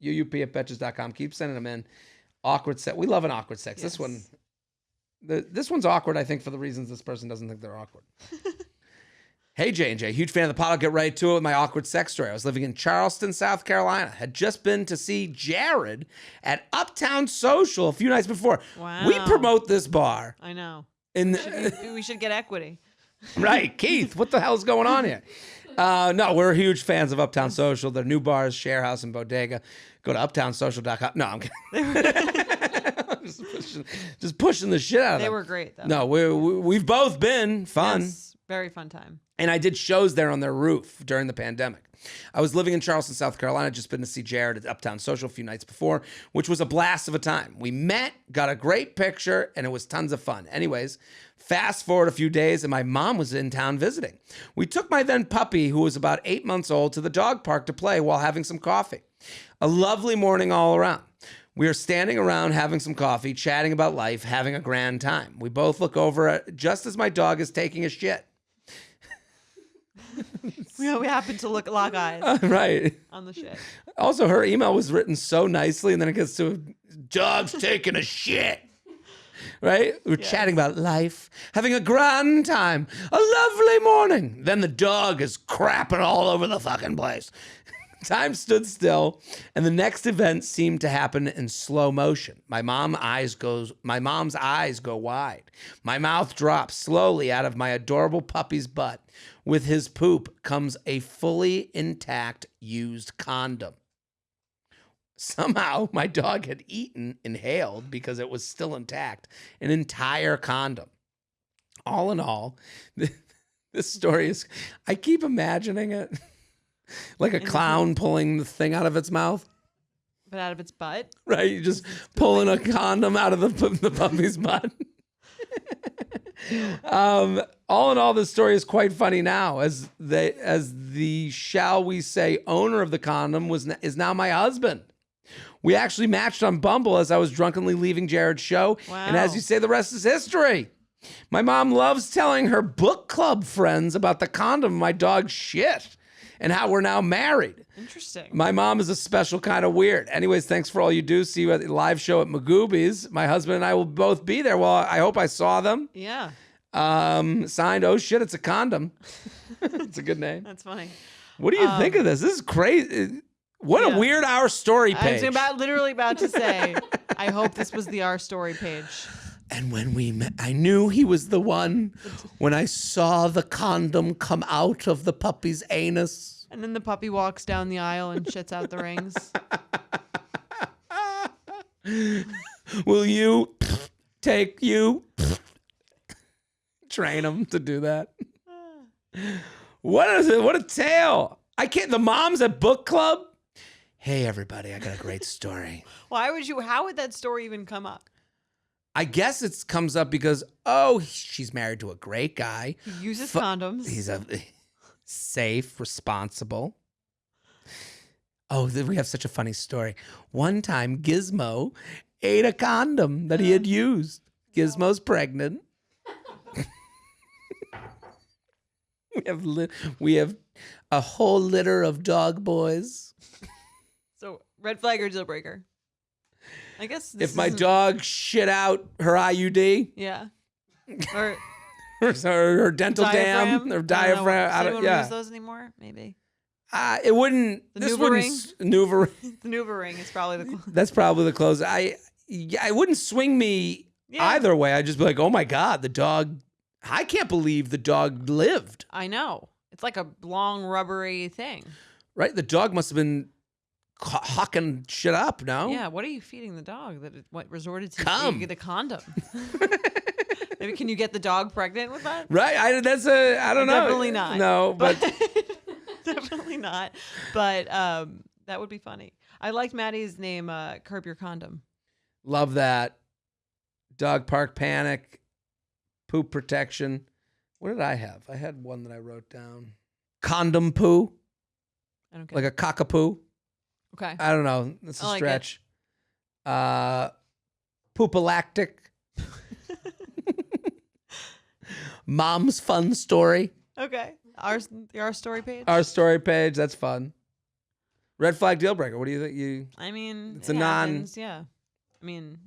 UUP@betches.com. Keep sending them in. Awkward sex. We love an awkward sex. Yes. This one's awkward, I think, for the reasons this person doesn't think they're awkward. Hey, J&J, huge fan of the pod. I'll get right to it with my awkward sex story. I was living in Charleston, South Carolina. Had just been to see Jared at Uptown Social a few nights before. Wow. We promote this bar. I know. We should get equity. Right. Keith, what the hell's going on here? No, we're huge fans of Uptown Social. Their new bars, Share House and Bodega. Go to uptownsocial.com. No, I'm kidding. just pushing the shit out of them. They were great, though. No, we've both been fun. Yes, very fun time. And I did shows there on their roof during the pandemic. I was living in Charleston, South Carolina, just been to see Jared at Uptown Social a few nights before, which was a blast of a time. We met, got a great picture, and it was tons of fun. Anyways, fast forward a few days, and my mom was in town visiting. We took my then puppy, who was about 8 months old, to the dog park to play while having some coffee. A lovely morning all around. We are standing around having some coffee, chatting about life, having a grand time. We both look over just as my dog is taking a shit. We happen to lock eyes. Right. On the shit. Also, her email was written so nicely, and then it gets to dog's taking a shit. Right? We're chatting about life, having a grand time, a lovely morning. Then the dog is crapping all over the fucking place. Time stood still, and the next event seemed to happen in slow motion. My mom's eyes go wide. My mouth drops slowly out of my adorable puppy's butt. With his poop comes a fully intact used condom. Somehow, my dog had inhaled, because it was still intact, an entire condom. All in all, this story is, I keep imagining it. Like a clown pulling the thing out of its mouth. But out of its butt? Right, you just pulling a condom out of the puppy's butt. All in all, this story is quite funny now, as the shall we say owner of the condom is now my husband. We actually matched on Bumble as I was drunkenly leaving Jared's show. Wow. And as you say, the rest is history. My mom loves telling her book club friends about the condom my dog shit. and how we're now married. Interesting. My mom is a special kind of weird. Anyways, thanks for all you do. See you at the live show at Magoobies. My husband and I will both be there. Well, I hope I saw them. Yeah. Signed, oh shit, it's a condom. It's a good name. That's funny. What do you think of this? This is crazy. What a weird Our Story page. I was literally about to say, I hope this was the Our Story page. And when we met, I knew he was the one when I saw the condom come out of the puppy's anus. And then the puppy walks down the aisle and shits out the rings. Will you train him to do that? What is it? What a tale. I can't. The moms at book club. Hey, everybody, I got a great story. How would that story even come up? I guess it comes up because, she's married to a great guy. He uses condoms. He's safe, responsible. Oh, we have such a funny story. One time, Gizmo ate a condom that he had used. Gizmo's pregnant. We have a whole litter of dog boys. So, red flag or deal breaker? I guess if my dog shit out her IUD, yeah, or her dental dam or diaphragm. I don't use those anymore. Maybe it wouldn't. The NuvaRing. The NuvaRing is probably the. That's probably the closest. I wouldn't swing me either way. I'd just be like, oh my god, the dog. I can't believe the dog lived. I know. It's like a long rubbery thing. Right? The dog must have been hawking shit up, no? Yeah, what are you feeding the dog that it resorted to the condom? Maybe can you get the dog pregnant with that? Right, I don't know. Definitely not. No, but definitely not. But that would be funny. I liked Maddie's name, Curb Your Condom. Love that. Dog park panic, poop protection. What did I have? I had one that I wrote down. Condom poo. I don't get like a cockapoo. Okay. I don't know. That's a stretch. Poopalactic. Mom's fun story. Okay. Our story page. Our story page. That's fun. Red flag deal breaker. What do you think? I mean, it's a non. Yeah. I mean,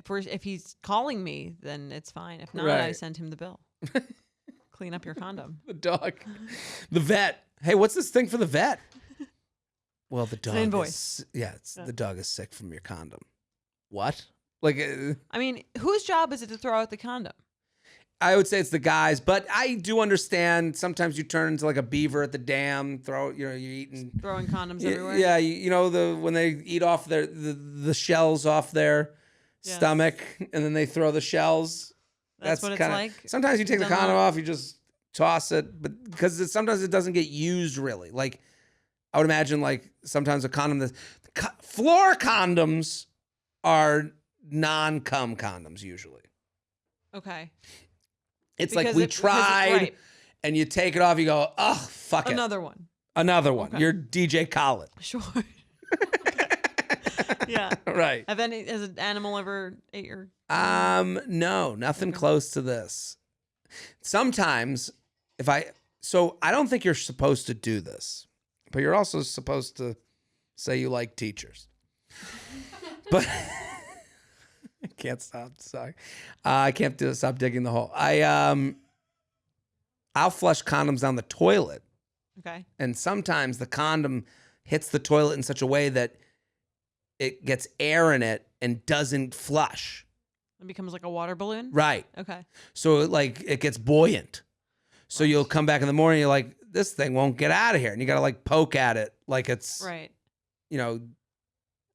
if he's calling me, then it's fine. If not, right. I send him the bill. Clean up your condom. The dog. The vet. Hey, what's this thing for the vet? Well, the dog is, the dog is sick from your condom. What? Like, I mean, whose job is it to throw out the condom? I would say it's the guys, but I do understand sometimes you turn into like a beaver at the dam, you're eating. Throwing condoms everywhere? Yeah, when they eat off the shells off their stomach and then they throw the shells. That's what it's like? Sometimes you take the condom off, you just toss it, but because sometimes it doesn't get used really. Like, I would imagine like sometimes a condom floor condoms are non-cum condoms usually. Okay. It's because like we tried and you take it off, you go, oh, fuck Another one. Okay. You're DJ Khaled. Sure. Yeah. Right. Has an animal ever ate your no, nothing close to this. Sometimes I don't think you're supposed to do this. But you're also supposed to say you like teachers. But I can't stop. Sorry. I can't stop digging the hole. I'll flush condoms down the toilet. Okay. And sometimes the condom hits the toilet in such a way that it gets air in it and doesn't flush. It becomes like a water balloon? Right. Okay. So it gets buoyant. So you'll come back in the morning, you're like, this thing won't get out of here. And you got to like poke at it like it's, right.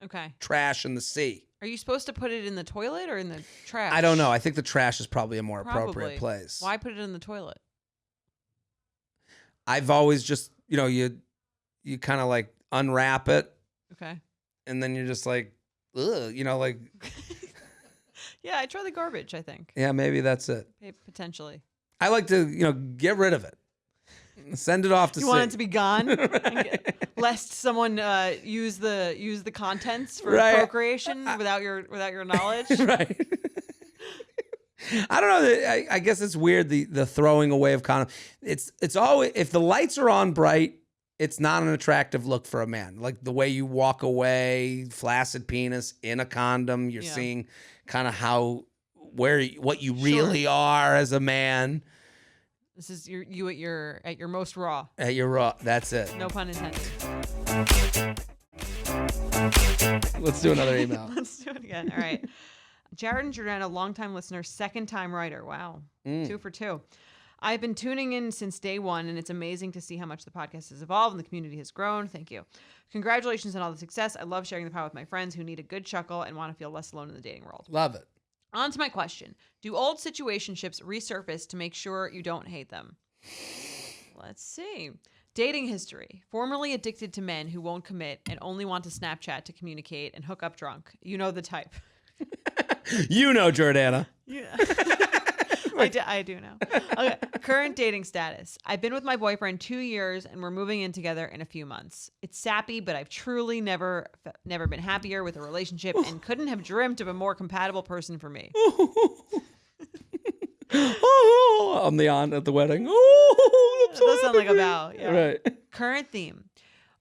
Okay. Trash in the sea. Are you supposed to put it in the toilet or in the trash? I don't know. I think the trash is probably a more appropriate place. Why put it in the toilet? I've always just, you kind of like unwrap it. Okay. And then you're just like, ugh, like. Yeah, I try the garbage, I think. Yeah, maybe that's it. Potentially. I like to, get rid of it. Send it off to sea. You want it to be gone? Right. Lest someone use the contents for procreation without your knowledge. Right. I don't know. I guess it's weird, the throwing away of condoms. It's always, if the lights are on bright, it's not an attractive look for a man. Like the way you walk away, flaccid penis in a condom, you're seeing kind of what you really are as a man. This is you at your most raw. At your raw. That's it. No pun intended. Let's do another email. Let's do it again. All right. Jared and Jordana, longtime listener, second-time writer. Wow. 2 for 2. I've been tuning in since day one, and it's amazing to see how much the podcast has evolved and the community has grown. Thank you. Congratulations on all the success. I love sharing the power with my friends who need a good chuckle and want to feel less alone in the dating world. Love it. On to my question. Do old situationships resurface to make sure you don't hate them? Let's see. Dating history. Formerly addicted to men who won't commit and only want to Snapchat to communicate and hook up drunk. You know the type. You know, Jordana. Yeah. I do know. Okay. Current dating status. I've been with my boyfriend 2 years and we're moving in together in a few months. It's sappy, but I've truly never been happier with a relationship and couldn't have dreamt of a more compatible person for me. I'm the aunt at the wedding. That does sound like a vow. Yeah. Right. Current theme.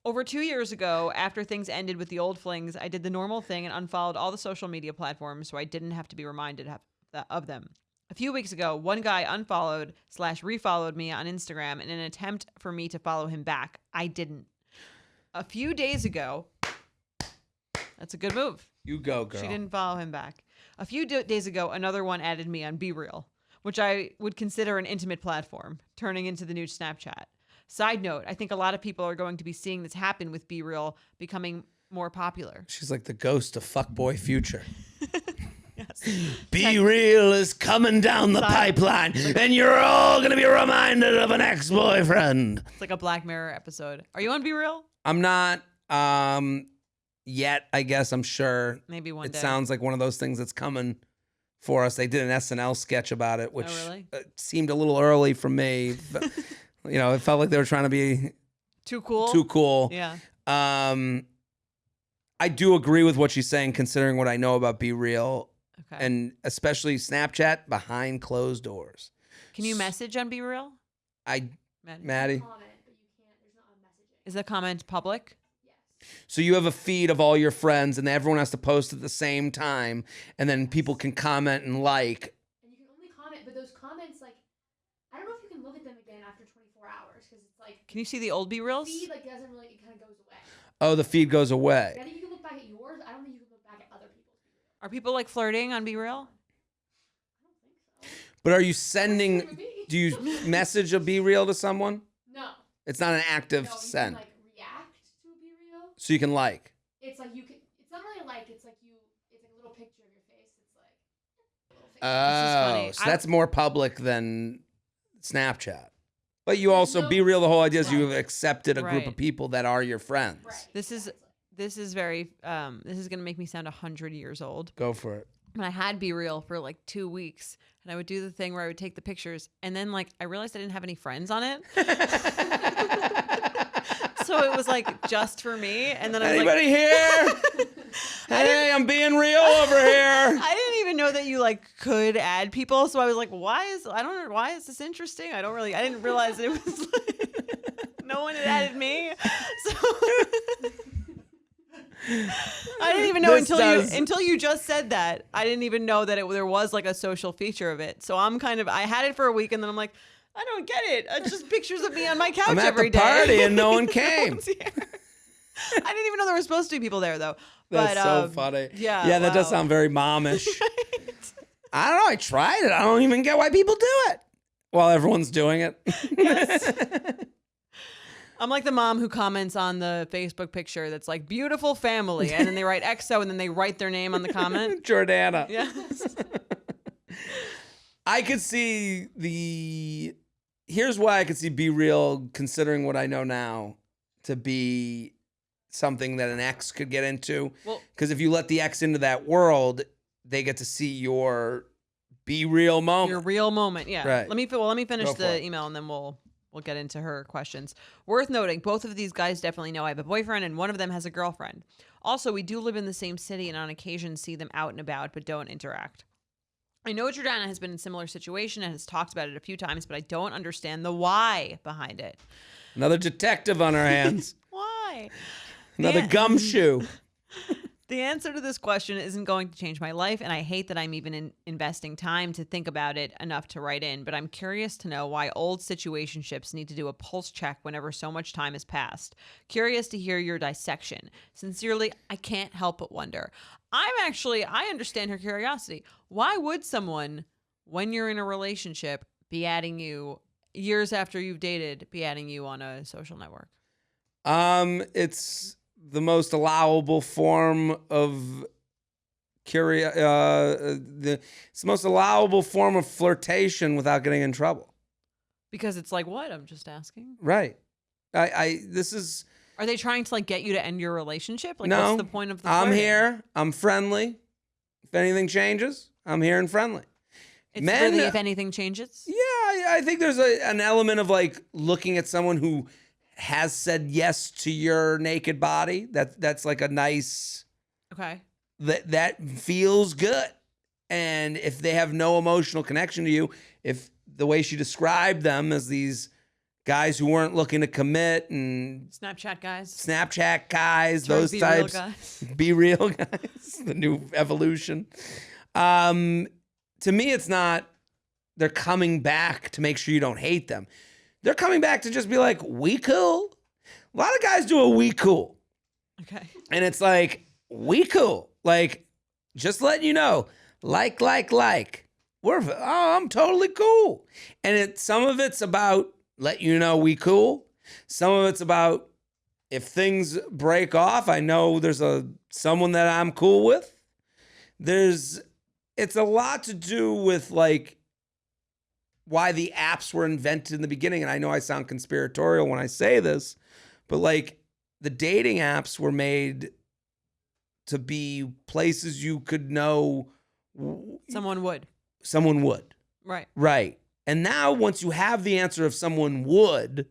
Over 2 years ago, after things ended with the old flings, I did the normal thing and unfollowed all the social media platforms so I didn't have to be reminded of them. A few weeks ago, one guy unfollowed/refollowed me on Instagram in an attempt for me to follow him back. I didn't. A few days ago, that's a good move. You go, girl. She didn't follow him back. A few days ago, another one added me on BeReal, which I would consider an intimate platform, turning into the new Snapchat. Side note, I think a lot of people are going to be seeing this happen with BeReal becoming more popular. She's like the ghost of fuckboy future. Yes. BeReal is coming down the pipeline, and you're all going to be reminded of an ex-boyfriend. It's like a Black Mirror episode. Are you on BeReal? I'm not yet, I guess. I'm sure. Maybe one day. It sounds like one of those things that's coming for us. They did an SNL sketch about it, which seemed a little early for me. But, you know, it felt like they were trying to be too cool. Too cool. Yeah. I do agree with what she's saying, considering what I know about BeReal. Okay. And especially Snapchat behind closed doors. Can you message on BeReal? Maddie? Is the comment public? Yes. So you have a feed of all your friends and everyone has to post at the same time and then people can comment and like. And you can only comment, but those comments, like, I don't know if you can look at them again after 24 hours because it's like. Can you see the old BeReals? The feed, like, doesn't really, it kind of goes away. Oh, the feed goes away. I think you can look back at yours. I don't think you can look back at other people's. Are people like flirting on BeReal? I don't think so. But are you sending, do you message a BeReal to someone? No. It's not an active send. You can, like, react to a BeReal. So you can like. It's like you can, it's not really like, it's like it's like a little picture of your face. It's like a little picture. Oh, so that's more public than Snapchat. But you also, BeReal, the whole idea is you have accepted a group of people that are your friends. Right. This is very, this is going to make me sound 100 years old. Go for it. And I had BeReal for like 2 weeks and I would do the thing where I would take the pictures and then like I realized I didn't have any friends on it. So it was like just for me. And then I was anybody here? Hey, I'm being real over here. I didn't even know that you like could add people. So I was like, why is this interesting? I didn't realize that it was like, no one had added me. So I didn't even know until you just said that. I didn't even know that there was like a social feature of it. So I had it for a week and then I'm like, I don't get it. It's just pictures of me on my couch every day. I'm at the party and no one came. I didn't even know there were supposed to be people there though. That's so funny. Yeah, that does sound very momish. Right? I don't know. I tried it. I don't even get why people do it while everyone's doing it. Yes. I'm like the mom who comments on the Facebook picture that's like beautiful family, and then they write EXO, and then they write their name on the comment. Jordana. Yeah. I could see here's why I could see BeReal, considering what I know now, to be something that an ex could get into. Because if you let the ex into that world, they get to see your BeReal moment. Your real moment, yeah. Right. Let me finish the email, and then we'll get into her questions. Worth noting, both of these guys definitely know I have a boyfriend, and one of them has a girlfriend. Also, we do live in the same city, and on occasion see them out and about, but don't interact. I know Jordana has been in a similar situation and has talked about it a few times, but I don't understand the why behind it. Another detective on our hands. Why? Another gumshoe. The answer to this question isn't going to change my life, and I hate that I'm even investing time to think about it enough to write in, but I'm curious to know why old situationships need to do a pulse check whenever so much time has passed. Curious to hear your dissection. Sincerely, I can't help but wonder. I understand her curiosity. Why would someone, when you're in a relationship, be adding you, years after you've dated, be adding you on a social network? It's the most allowable form of it's the most allowable form of flirtation without getting in trouble. Because it's like, what? I'm just asking. Right. Are they trying to like get you to end your relationship? Like, no, what's the point of the I'm here. I'm friendly. If anything changes, I'm here and friendly. It's really if anything changes? Yeah, I think there's an element of like looking at someone who has said yes to your naked body. That's like a nice. Okay. That feels good. And if they have no emotional connection to you, if the way she described them as these guys who weren't looking to commit and Snapchat guys, those types, be real guys, the new evolution. To me, it's not they're coming back to make sure you don't hate them. They're coming back to just be like, we cool. A lot of guys do a we cool. Okay. And it's like, we cool. Like, just letting you know, like. I'm totally cool. And some of it's about let you know we cool. Some of it's about if things break off, I know there's someone that I'm cool with. It's a lot to do with like why the apps were invented in the beginning. And I know I sound conspiratorial when I say this, but like the dating apps were made to be places you could know someone would. Right. And now once you have the answer of someone would,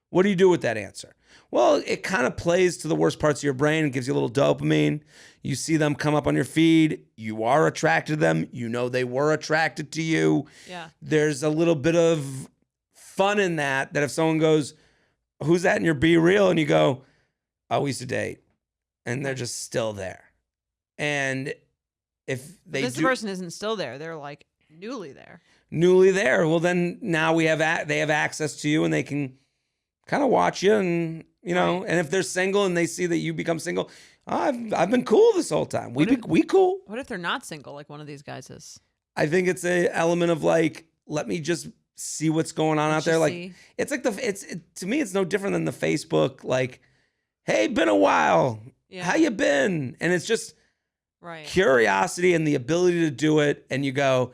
what do you do with that answer? Well, it kind of plays to the worst parts of your brain and gives you a little dopamine. You see them come up on your feed. You are attracted to them. You know they were attracted to you. Yeah. There's a little bit of fun in that if someone goes, who's that in your Be Real? And you go, oh, we used to date. And they're just still there. And if this person isn't still there, they're like newly there. Well, then now they have access to you and they can kind of watch you and, you know, right. And if they're single and they see that you become single, I've been cool this whole time. We cool. What if they're not single like one of these guys is? I think it's an element of like, let me just see what's going on out there. Like, it's like to me, it's no different than the Facebook, like, hey, been a while. Yeah. How you been? And it's just curiosity and the ability to do it. And you go,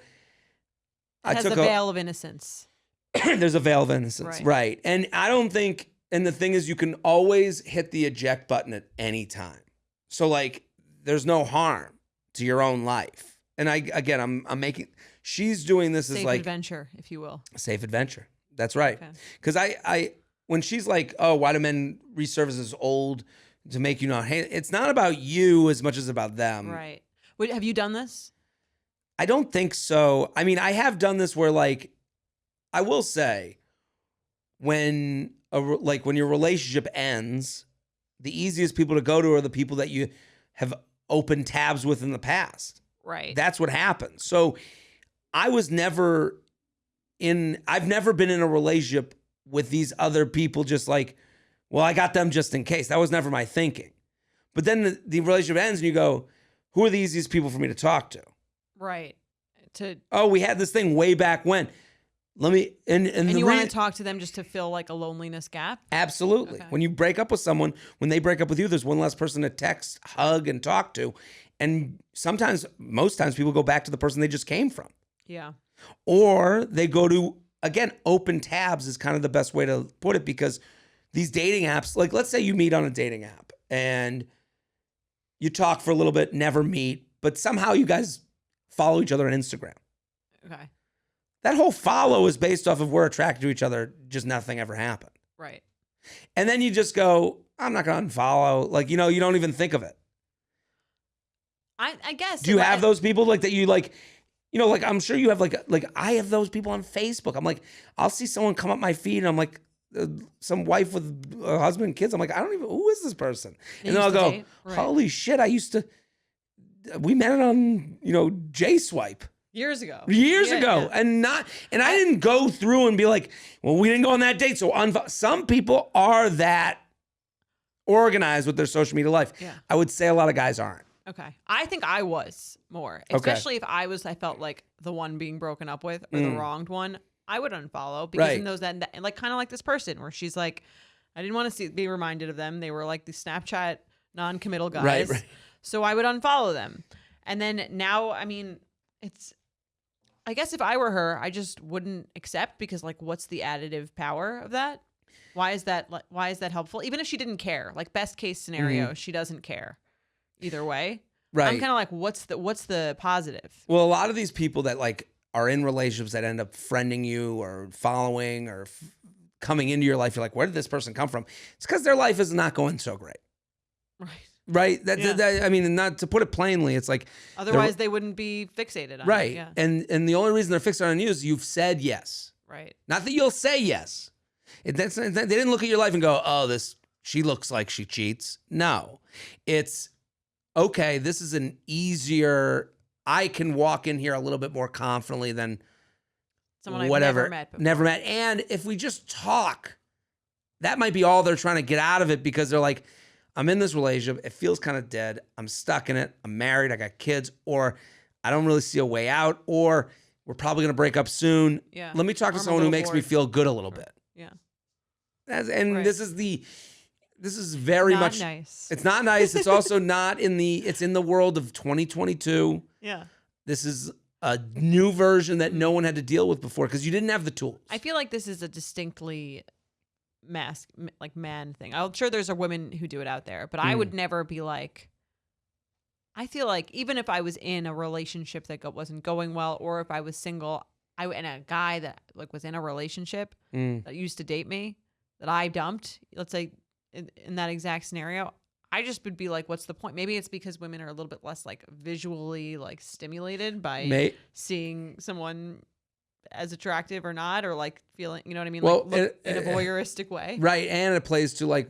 it has a veil of innocence. There's a veil of innocence. Right. And I don't think, and the thing is you can always hit the eject button at any time. So like, there's no harm to your own life. And I'm making, she's doing this as like. Safe adventure, if you will. Safe adventure. That's right. Because I when she's like, oh, why do men resurface as old to make you not hate? It's not about you as much as about them. Right. Wait, have you done this? I don't think so. I mean, I have done this where like, I will say when your relationship ends, the easiest people to go to are the people that you have opened tabs with in the past. Right. That's what happens. So I've never been in a relationship with these other people just like, well, I got them just in case. That was never my thinking. But then the relationship ends and you go, who are the easiest people for me to talk to? Right. We had this thing way back when. Let me and you want to talk to them just to fill like a loneliness gap? Absolutely. Okay. When you break up with someone, when they break up with you, there's one less person to text, hug, and talk to. And most times people go back to the person they just came from. Yeah. Or they go to, again, open tabs is kind of the best way to put it, because these dating apps, like let's say you meet on a dating app and you talk for a little bit, never meet, but somehow you guys follow each other on Instagram. Okay. That whole follow is based off of we're attracted to each other, just nothing ever happened. Right. And then you just go, I'm not going to unfollow. Like, you don't even think of it. I guess. Do you have those people like that you like, You know, like I'm sure you have like I have those people on Facebook. I'm like, I'll see someone come up my feed and I'm like, some wife with a husband and kids. I'm like, I don't even, who is this person? And then I'll go, holy shit, we met it on, J Swipe. Years ago. Yeah. And I didn't go through and be like, well, we didn't go on that date. So some people are that organized with their social media life. Yeah. I would say a lot of guys aren't. Okay. I think I was more, especially if I felt like the one being broken up with or the wronged one. I would unfollow because in those that like kind of like this person where she's like, I didn't want to be reminded of them. They were like the Snapchat non-committal guys. Right. So I would unfollow them. And then now, I mean, I guess if I were her, I just wouldn't accept because like, what's the additive power of that? Why is that helpful? Even if she didn't care, like best case scenario, she doesn't care either way. Right. I'm kind of like, what's the positive? Well, a lot of these people that like are in relationships that end up friending you or following or coming into your life, you're like, where did this person come from? It's because their life is not going so great. Right. That, I mean, not to put it plainly, it's like otherwise they wouldn't be fixated on it. Yeah. And the only reason they're fixated on you is you've said yes. Right. Not that you'll say yes. They didn't look at your life and go, oh, she looks like she cheats. No. It's okay, this is an easier, I can walk in here a little bit more confidently than someone I've never met before. Never met. And if we just talk, that might be all they're trying to get out of it because they're like, I'm in this relationship. It feels kind of dead. I'm stuck in it. I'm married. I got kids. Or I don't really see a way out. Or we're probably going to break up soon. Yeah. Let me talk to someone who makes me feel good a little bit. Yeah. This is very not much nice. It's not nice. It's also not it's in the world of 2022. Yeah. This is a new version that no one had to deal with before because you didn't have the tools. I feel like this is a distinctly man thing. I'm sure there's women who do it out there, but I would never be like, I feel like even if I was in a relationship that wasn't going well, or if I was single, and a guy that like was in a relationship that used to date me, that I dumped, let's say in that exact scenario, I just would be like, what's the point? Maybe it's because women are a little bit less like visually like stimulated by seeing someone as attractive or not, or like feeling, you know what I mean? Well, like in a voyeuristic way. Right. And it plays to like,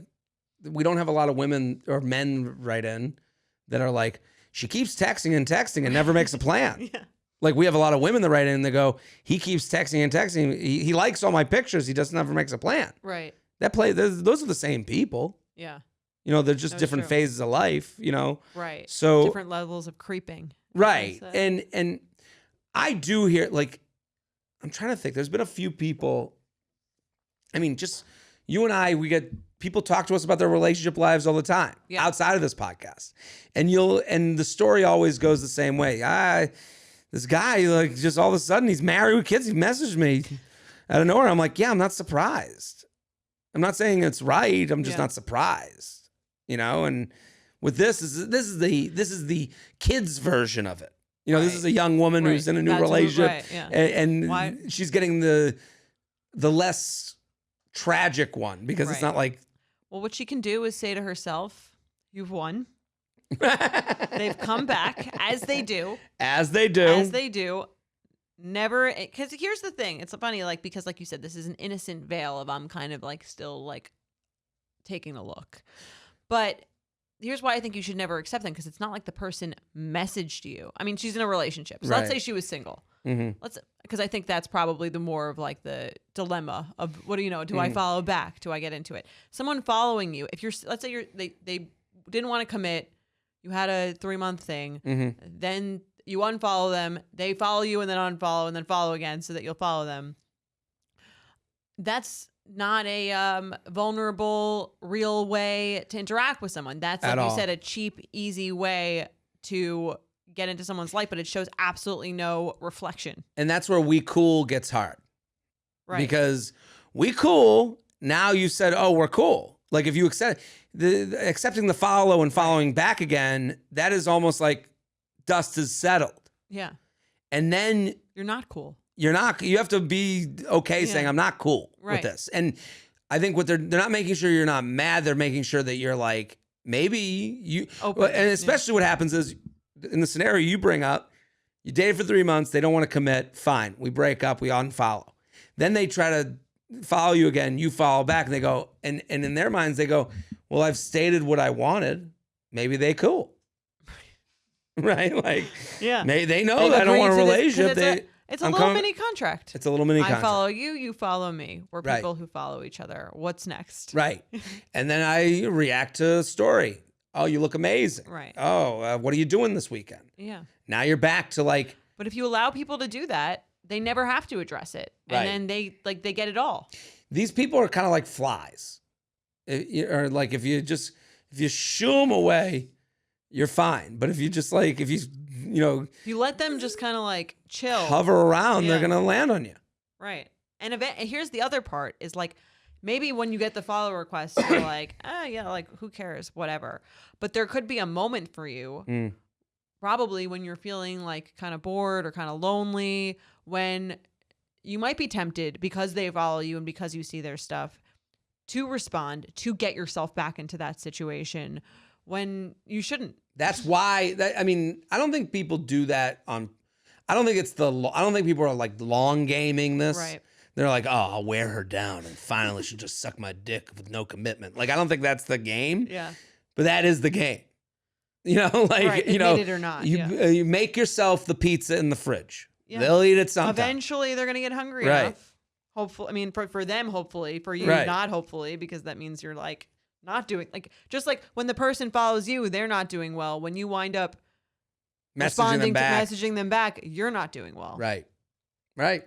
we don't have a lot of women or men write in that are like, she keeps texting and never makes a plan. Yeah. Like we have a lot of women that write in and they go, he keeps texting and texting. He likes all my pictures. He just never makes a plan. Right. Those are the same people. Yeah. They're just different phases of life, Right. So different levels of creeping. Right. And I do hear, like, I'm trying to think. There's been a few people. I mean, just you and I, we get people talk to us about their relationship lives all the time outside of this podcast. And the story always goes the same way. This guy, like, just all of a sudden he's married with kids. He messaged me out of nowhere. I'm like, yeah, I'm not surprised. I'm not saying it's right. I'm just not surprised, And with this is the kids version of it. This is a young woman who's in a new relationship, and she's getting the less tragic one because it's not like. Well, what she can do is say to herself, "You've won." They've come back as they do. Never, because here's the thing. It's funny, like, because like you said, this is an innocent veil of I'm kind of like still like taking a look. But here's why I think you should never accept them, because it's not like the person messaged you. I mean, she's in a relationship. So let's say she was single. Because I think that's probably the more of like the dilemma of what do you know? Do I follow back? Do I get into it? Someone following you, if let's say they didn't want to commit, you had a 3-month thing, then you unfollow them, they follow you and then unfollow and then follow again so that you'll follow them. That's not a vulnerable, real way to interact with someone. That's, like you said, a cheap, easy way to get into someone's life, but it shows absolutely no reflection. And that's where we cool gets hard. Right. Because we cool, now you said, oh, we're cool. Like if you accepting the follow and following back again, that is almost like dust is settled. Yeah. And then you're not cool. You have to be okay saying I'm not cool with this. And I think they're not making sure you're not mad. They're making sure that you're like, maybe you, open. And especially what happens is in the scenario you bring up, You dated for 3 months. They don't want to commit. Fine. We break up. We unfollow. Then they try to follow you again. You follow back and they go, and in their minds, they go, well, I've stated what I wanted. Maybe they cool. Right? Like, yeah. Maybe they know that I don't want a relationship. It's a little mini contract. It's a little mini contract. I follow you, you follow me. We're people who follow each other. What's next? Right. And then I react to a story. Oh, you look amazing. Right. Oh, what are you doing this weekend? Yeah. Now you're back to like. But if you allow people to do that, they never have to address it. And then they get it all. These people are kind of like flies. Or like if you shoo them away, you're fine. But if you just like, if you let them just kind of like chill, hover around, they're going to land on you. Right. And here's the other part is like, maybe when you get the follow request, you're like, yeah, like who cares, whatever. But there could be a moment for you, probably when you're feeling like kind of bored or kind of lonely, when you might be tempted because they follow you and because you see their stuff to respond, to get yourself back into that situation when you shouldn't. That's why I don't think people do that I don't think people are like long gaming this. Right. They're like, oh, I'll wear her down and finally she'll just suck my dick with no commitment. Like, I don't think that's the game. Yeah. But that is the game. Like, right. Admit it or not. You make yourself the pizza in the fridge. Yeah. They'll eat it sometime. Eventually they're going to get hungry enough. Hopefully. For them, hopefully. For you, not hopefully, because that means you're like not doing, like, just like when the person follows you, they're not doing well. When you wind up messaging them back, you're not doing well. Right.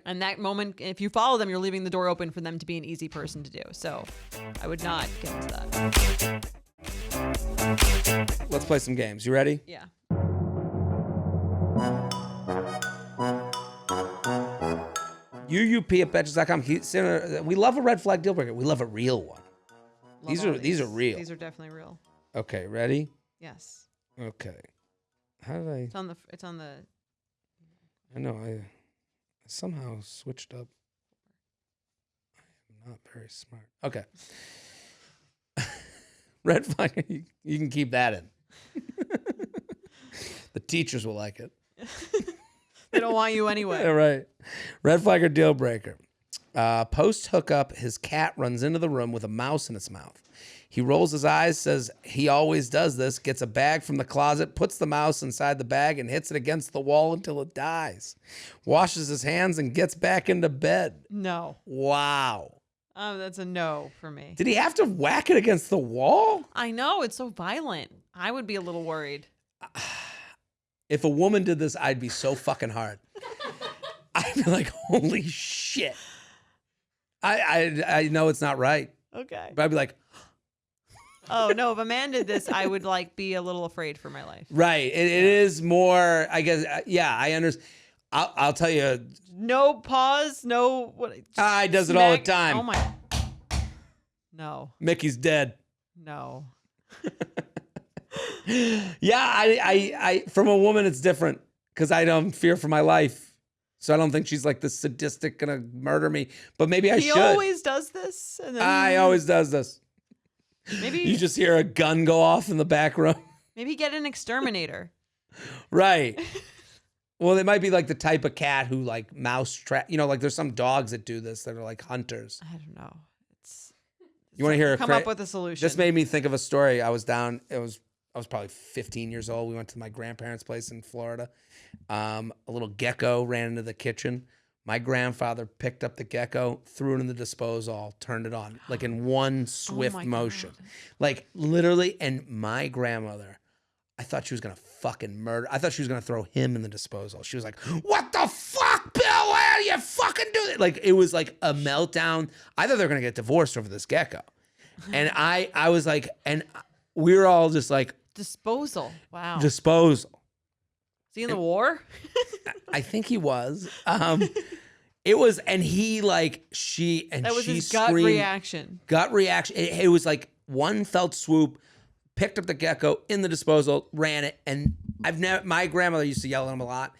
And that moment, if you follow them, you're leaving the door open for them to be an easy person to do. So I would not get into that. Let's play some games. You ready? Yeah. UUP@betches.com. We love a red flag deal breaker. We love a real one. These are real. These are definitely real. Okay, ready? Yes. Okay. How did I? It's on the. I know. I somehow switched up. I am not very smart. Okay. Red flag. You can keep that in. The teachers will like it. They don't want you anyway. Yeah, right. Red flag or deal breaker. Post hookup, his cat runs into the room with a mouse in its mouth. He rolls his eyes, says he always does this, gets a bag from the closet, puts the mouse inside the bag and hits it against the wall until it dies. Washes his hands and gets back into bed. No. Wow. Oh, that's a no for me. Did he have to whack it against the wall? I know. It's so violent. I would be a little worried. If a woman did this, I'd be so fucking hard. I'd be like, holy shit. I know it's not right. Okay. But I'd be like, oh no, if a man did this, I would like be a little afraid for my life. Right. It is more, I guess. Yeah, I understand. I'll tell you. No pause. No. What? He does it all the time. Oh my. No. Mickey's dead. No. Yeah, I from a woman it's different because I don't fear for my life, so I don't think she's like this sadistic gonna murder me. But maybe I should. He always does this. And then I always does this. Maybe you just hear a gun go off in the back room. Maybe get an exterminator. Right. Well, it might be like the type of cat who like mouse trap. Like there's some dogs that do this that are like hunters. I don't know. You want to hear? Come up with a solution. This made me think of a story. I was probably 15 years old. We went to my grandparents' place in Florida. A little gecko ran into the kitchen. My grandfather picked up the gecko, threw it in the disposal, turned it on, like in one swift motion. God. Like literally, and my grandmother, I thought she was going to fucking murder. I thought she was going to throw him in the disposal. She was like, what the fuck, Bill? Why do you fucking do that? Like, it was like a meltdown. I thought they were going to get divorced over this gecko. And I was like, and we were all just like. Disposal. Wow. Disposal. Is he in the war? I think he was. It was, and he like, that was his screamed, gut reaction. Gut reaction. It was like one felt swoop, picked up the gecko in the disposal, ran it. And my grandmother used to yell at him a lot.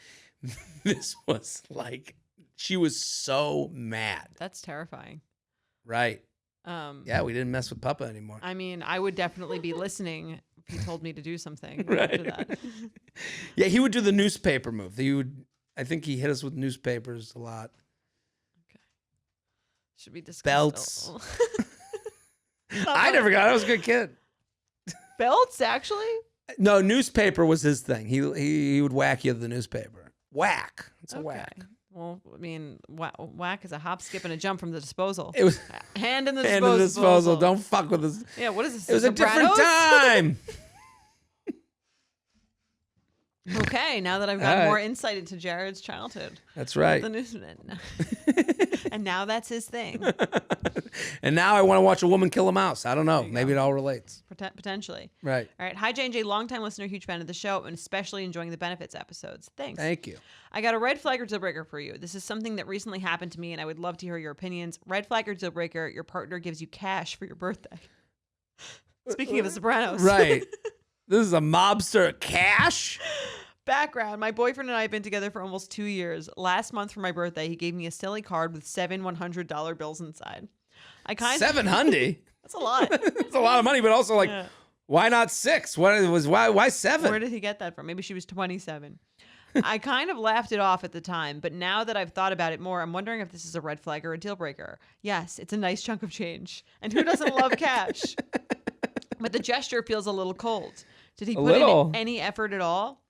This was like, she was so mad. That's terrifying. Right. Yeah, we didn't mess with Papa anymore. I mean, I would definitely be listening if he told me to do something after that. Yeah, he would do the newspaper move. He would I think he hit us with newspapers a lot. Okay. Should we discuss belts? I never got it. I was a good kid. Belts, actually? No, newspaper was his thing. He would whack you with the newspaper. Whack. It's a whack. Well, I mean, whack is a hop, skip, and a jump from the disposal. It was hand in the disposal. Hand in the disposal. Don't fuck with this. Yeah, what is this? It was a different time. Okay, now that I've got more insight into Jared's childhood. That's right. The newsman. And now that's his thing. And now I want to watch a woman kill a mouse. I don't know. Maybe it all relates. Potentially. Right. All right. Hi, J&J, longtime listener, huge fan of the show, and especially enjoying the benefits episodes. Thanks. Thank you. I got a red flag or deal breaker for you. This is something that recently happened to me, and I would love to hear your opinions. Red flag or deal breaker, your partner gives you cash for your birthday. Speaking of The Sopranos. Right. This is a mobster. Cash? Background. My boyfriend and I have been together for almost 2 years. Last month for my birthday, he gave me a silly card with 7 $100 bills inside. $700? That's a lot. That's a lot of money, but also why not 6? Why 7? Where did he get that from? Maybe she was 27. I kind of laughed it off at the time, but now that I've thought about it more, I'm wondering if this is a red flag or a deal breaker. Yes, it's a nice chunk of change. And who doesn't love cash? But the gesture feels a little cold. Did he put in any effort at all?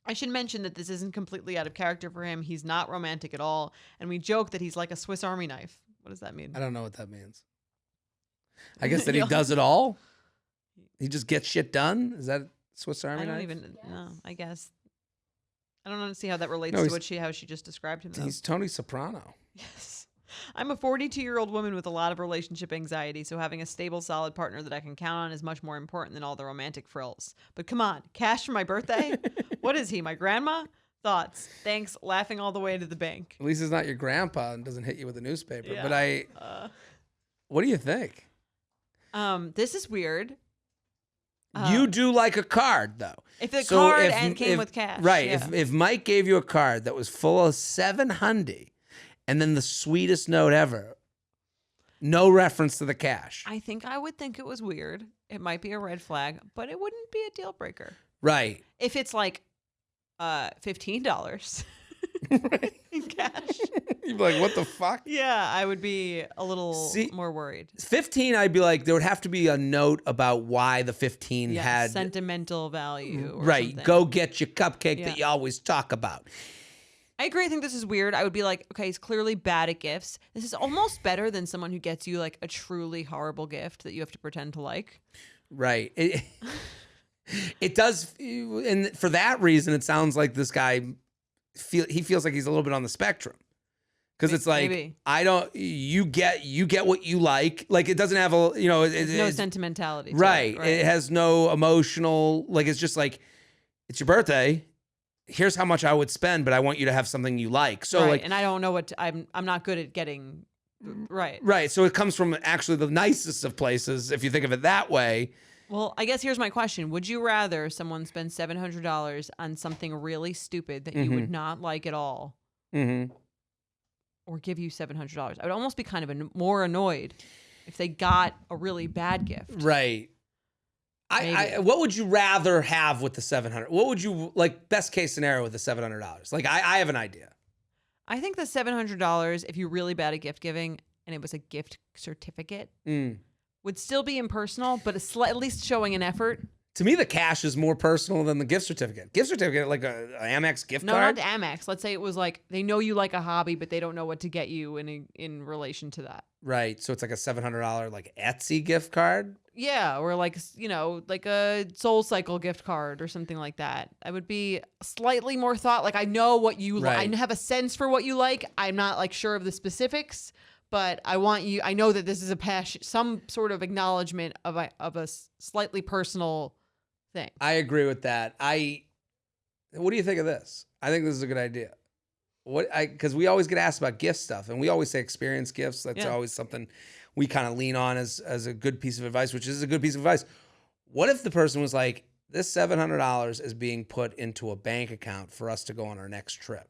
I should mention that this isn't completely out of character for him. He's not romantic at all. And we joke that he's like a Swiss Army knife. What does that mean? I don't know what that means. I guess that he does it all? He just gets shit done? Is that Swiss Army knife? I don't even know. I guess. I don't see how that relates to how she just described him. He's Tony Soprano. Yes. I'm a 42-year-old woman with a lot of relationship anxiety, so having a stable, solid partner that I can count on is much more important than all the romantic frills. But come on, cash for my birthday? What is he, my grandma? Thoughts. Thanks, laughing all the way to the bank. At least he's not your grandpa and doesn't hit you with a newspaper. Yeah. But what do you think? This is weird. You do like a card, though. If the card came with cash. Right. Yeah. If Mike gave you a card that was full of $700 and then the sweetest note ever, no reference to the cash. I think I would think it was weird. It might be a red flag, but it wouldn't be a deal breaker. Right. If it's like $15 in cash. You'd be like, what the fuck? Yeah, I would be a little more worried. 15, I'd be like, there would have to be a note about why the 15 had sentimental value. Or right. Something. Go get your cupcake that you always talk about. I agree. I think this is weird. I would be like, okay, he's clearly bad at gifts. This is almost better than someone who gets you like a truly horrible gift that you have to pretend to like. Right. It does. And for that reason, it sounds like this guy feels like he's a little bit on the spectrum. Because it's like, you get what you like. Like, it doesn't have no sentimentality. Right. It has no emotional, like, it's just like, it's your birthday. Here's how much I would spend, but I want you to have something you like. So like, and I don't know I'm not good at getting right. Right. So it comes from actually the nicest of places, if you think of it that way. Well, I guess here's my question. Would you rather someone spend $700 on something really stupid that you would not like at all? Mm-hmm. Or give you $700? I would almost be kind of more annoyed if they got a really bad gift. Right. What would you rather have with the $700? What would you like best case scenario with the $700? Like I have an idea. I think the $700, if you're really bad at gift giving and it was a gift certificate, would still be impersonal, but at least showing an effort. To me, the cash is more personal than the gift certificate. Gift certificate, like a Amex gift card? No, not Amex. Let's say it was like they know you like a hobby, but they don't know what to get you in relation to that. Right. So it's like a $700 like Etsy gift card? Yeah, or like, like a Soul Cycle gift card or something like that. I would be slightly more thought. Like, I know what you like. I have a sense for what you like. I'm not like sure of the specifics, but I know that this is a passion, some sort of acknowledgement of a slightly personal thing. I agree with that. What do you think of this? I think this is a good idea. Because we always get asked about gift stuff, and we always say experience gifts. That's always something we kind of lean on as a good piece of advice, which is a good piece of advice. What if the person was like, this $700 is being put into a bank account for us to go on our next trip?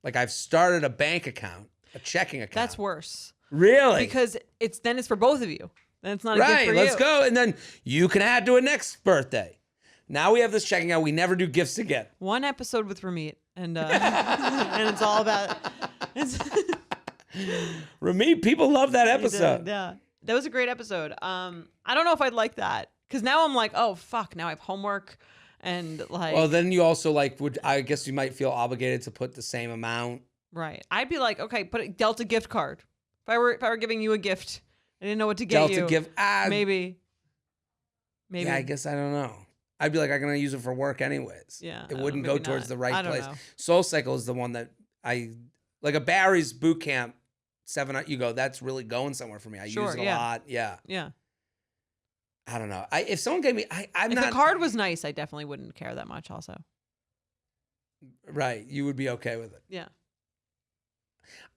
Like, I've started a bank account, a checking account. That's worse. Really? Because it's for both of you. Then it's not a gift for you. Let's go. And then you can add to a next birthday. Now we have this checking out. We never do gifts again. One episode with Ramit, and and it's all about. Ramit, people love that episode. Yeah, that was a great episode. I don't know if I'd like that because now I'm like, oh fuck, now I have homework. And like, well, then you also like I guess you might feel obligated to put the same amount. Right. I'd be like, okay, put a Delta gift card. If I were giving you a gift, I didn't know what to get you. Delta gift, maybe. Yeah, I guess I don't know. I'd be like, I'm gonna use it for work anyways. Yeah, it wouldn't go towards the right place. Know. SoulCycle is the one that I like. A Barry's boot camp 7. You go, that's really going somewhere for me. I use it a lot. Yeah. Yeah. I don't know. If someone gave me, I'm if not. If the card was nice, I definitely wouldn't care that much. Also, right? You would be okay with it. Yeah.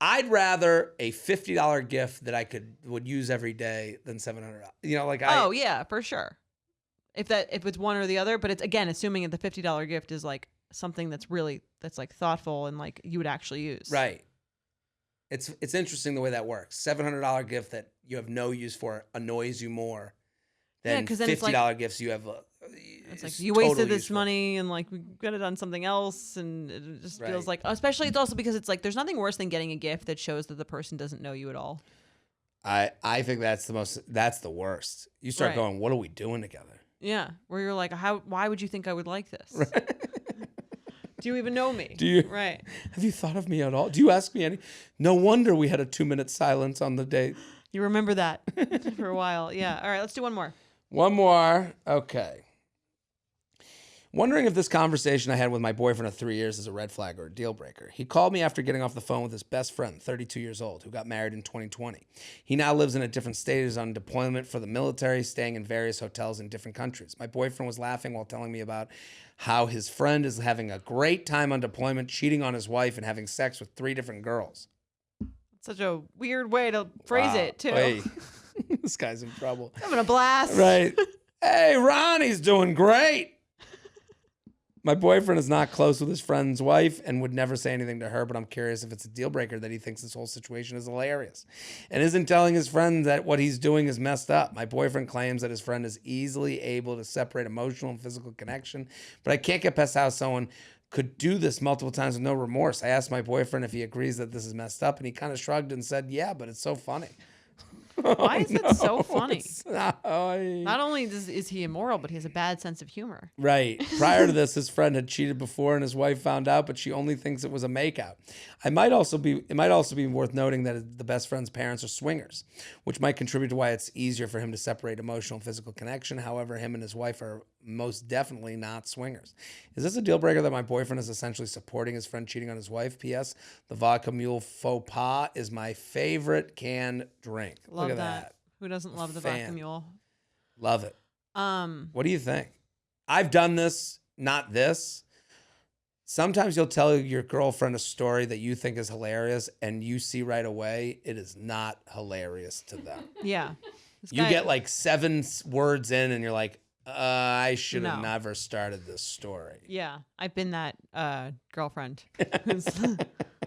I'd rather a $50 gift that I would use every day than $700. You know, like oh yeah, for sure. If it's one or the other, but it's again assuming that the $50 gift is like something that's like thoughtful and like you would actually use. Right. It's interesting the way that works. $700 gift that you have no use for annoys you more. Then $50 gifts you have. It's like you wasted this money and like we could have done something else, and it just feels like, especially it's also because it's like there's nothing worse than getting a gift that shows that the person doesn't know you at all. I think that's the worst. You start going, what are we doing together? Yeah, where you're like, why would you think I would like this? Right. Do you even know me? Do you? Right. Have you thought of me at all? Do you ask me any? No wonder we had a 2-minute silence on the date. You remember that for a while. Yeah. All right, let's do one more. One more. Okay. Wondering if this conversation I had with my boyfriend of 3 years is a red flag or a deal breaker. He called me after getting off the phone with his best friend, 32 years old, who got married in 2020. He now lives in a different state, is on deployment for the military, staying in various hotels in different countries. My boyfriend was laughing while telling me about how his friend is having a great time on deployment, cheating on his wife and having sex with 3 different girls. Such a weird way to phrase it, too. Hey, this guy's in trouble. Having a blast. Right. Hey, Ronnie's doing great. My boyfriend is not close with his friend's wife and would never say anything to her, but I'm curious if it's a deal breaker that he thinks this whole situation is hilarious and isn't telling his friend that what he's doing is messed up. My boyfriend claims that his friend is easily able to separate emotional and physical connection, but I can't get past how someone could do this multiple times with no remorse. I asked my boyfriend if he agrees that this is messed up, and he kind of shrugged and said, yeah, but it's so funny. Why is it so funny? Not only is he immoral, but he has a bad sense of humor. Right. Prior to this, his friend had cheated before, and his wife found out, but she only thinks it was a makeout. It might also be worth noting that the best friend's parents are swingers, which might contribute to why it's easier for him to separate emotional and physical connection. However, him and his wife are most definitely not swingers. Is this a deal breaker that my boyfriend is essentially supporting his friend cheating on his wife? P.S. The vodka mule faux pas is my favorite canned drink. Love Look at that. Who doesn't love the vodka mule? Love it. What do you think? I've done this, not this. Sometimes you'll tell your girlfriend a story that you think is hilarious, and you see right away it is not hilarious to them. Yeah. You get like 7 words in, and you're like, I should have never started this story. Yeah, I've been that girlfriend.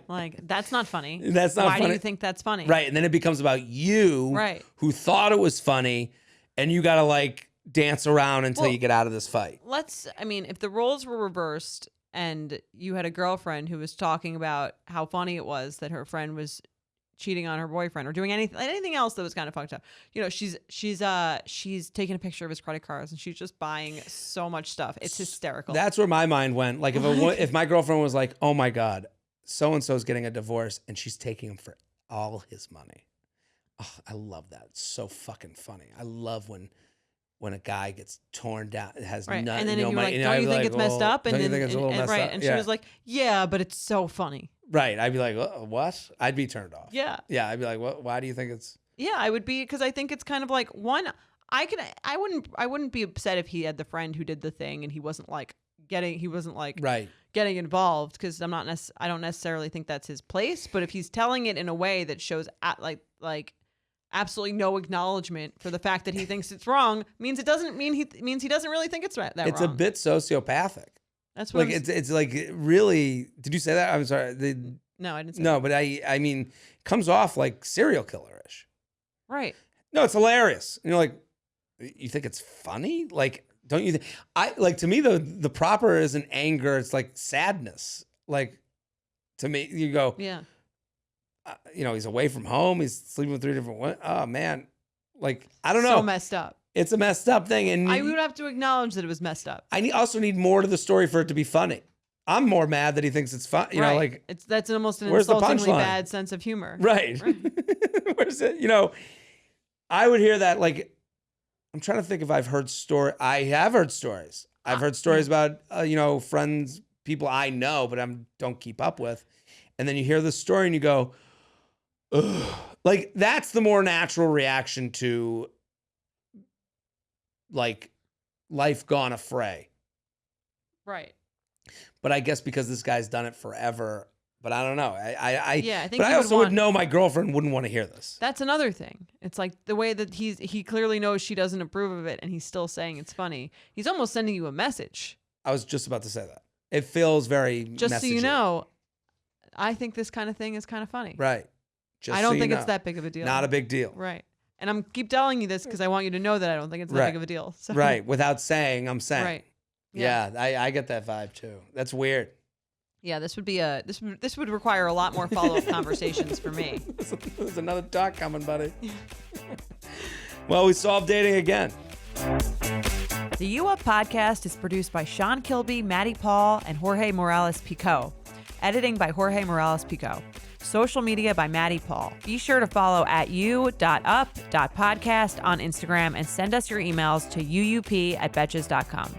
Like, that's not funny. That's not Why funny. Why do you think that's funny? Right, and then it becomes about you, right, who thought it was funny, and you got to like dance around until you get out of this fight. If the roles were reversed and you had a girlfriend who was talking about how funny it was that her friend was cheating on her boyfriend or doing anything else that was kind of fucked up. You know, she's taking a picture of his credit cards and she's just buying so much stuff. It's hysterical. That's where my mind went. Like if my girlfriend was like, "Oh my God, so-and-so's getting a divorce and she's taking him for all his money." Oh, I love that. It's so fucking funny. I love when a guy gets torn down, it has right. nothing. And then you're like, don't you think it's messed up? And then, think it's a little messed right. up? And she was like, yeah, but it's so funny. Right. I'd be like, what? I'd be turned off. Yeah. Yeah. I'd be like, what? Why do you think it's? Yeah, I would be, because I think it's kind of like I wouldn't be upset if he had the friend who did the thing and he wasn't getting involved, because I don't necessarily think that's his place. But if he's telling it in a way that shows like absolutely no acknowledgement for the fact that he thinks it's wrong, means he doesn't really think it's that wrong. It's a bit sociopathic. That's what it's like, really. Did you say that? I'm sorry. No, I didn't say no, that. But I mean, it comes off like serial killer-ish. Right. No, it's hilarious. And you're like, you think it's funny? Like, don't you think? To me, the proper isn't anger. It's like sadness. Like, to me, you go, yeah. He's away from home. He's sleeping with 3 different women. Oh, man. Like, I don't know. So messed up. It's a messed up thing. And I would have to acknowledge that it was messed up. I also need more to the story for it to be funny. I'm more mad that he thinks it's fun. You know, like that's almost an insultingly bad sense of humor. Right. Where's it? I would hear that. Like, I'm trying to think if I've heard I have heard stories. I've heard stories about, friends, people I know, but don't keep up with. And then you hear the story and you go, ugh. Like, that's the more natural reaction to, like, life gone affray. Right. But I guess because this guy's done it forever, but I don't know. I think. But I also would know my girlfriend wouldn't want to hear this. That's another thing. It's like the way that he clearly knows she doesn't approve of it, and he's still saying it's funny. He's almost sending you a message. I was just about to say that. It feels very just messagey. So you know, I think this kind of thing is kind of funny. Right. I don't think it's that big of a deal. Not a big deal. Right. And I'm keep telling you this because I want you to know that I don't think it's that big of a deal. So. Right. Without saying, I'm saying. Right. Yeah, I get that vibe too. That's weird. Yeah, this would be this would require a lot more follow-up conversations for me. There's another talk coming, buddy. Well, we solved dating again. The U Up podcast is produced by Sean Kilby, Maddie Paul, and Jorge Morales Pico. Editing by Jorge Morales Pico. Social media by Maddie Paul. Be sure to follow at u.up.podcast on Instagram and send us your emails to uup@betches.com.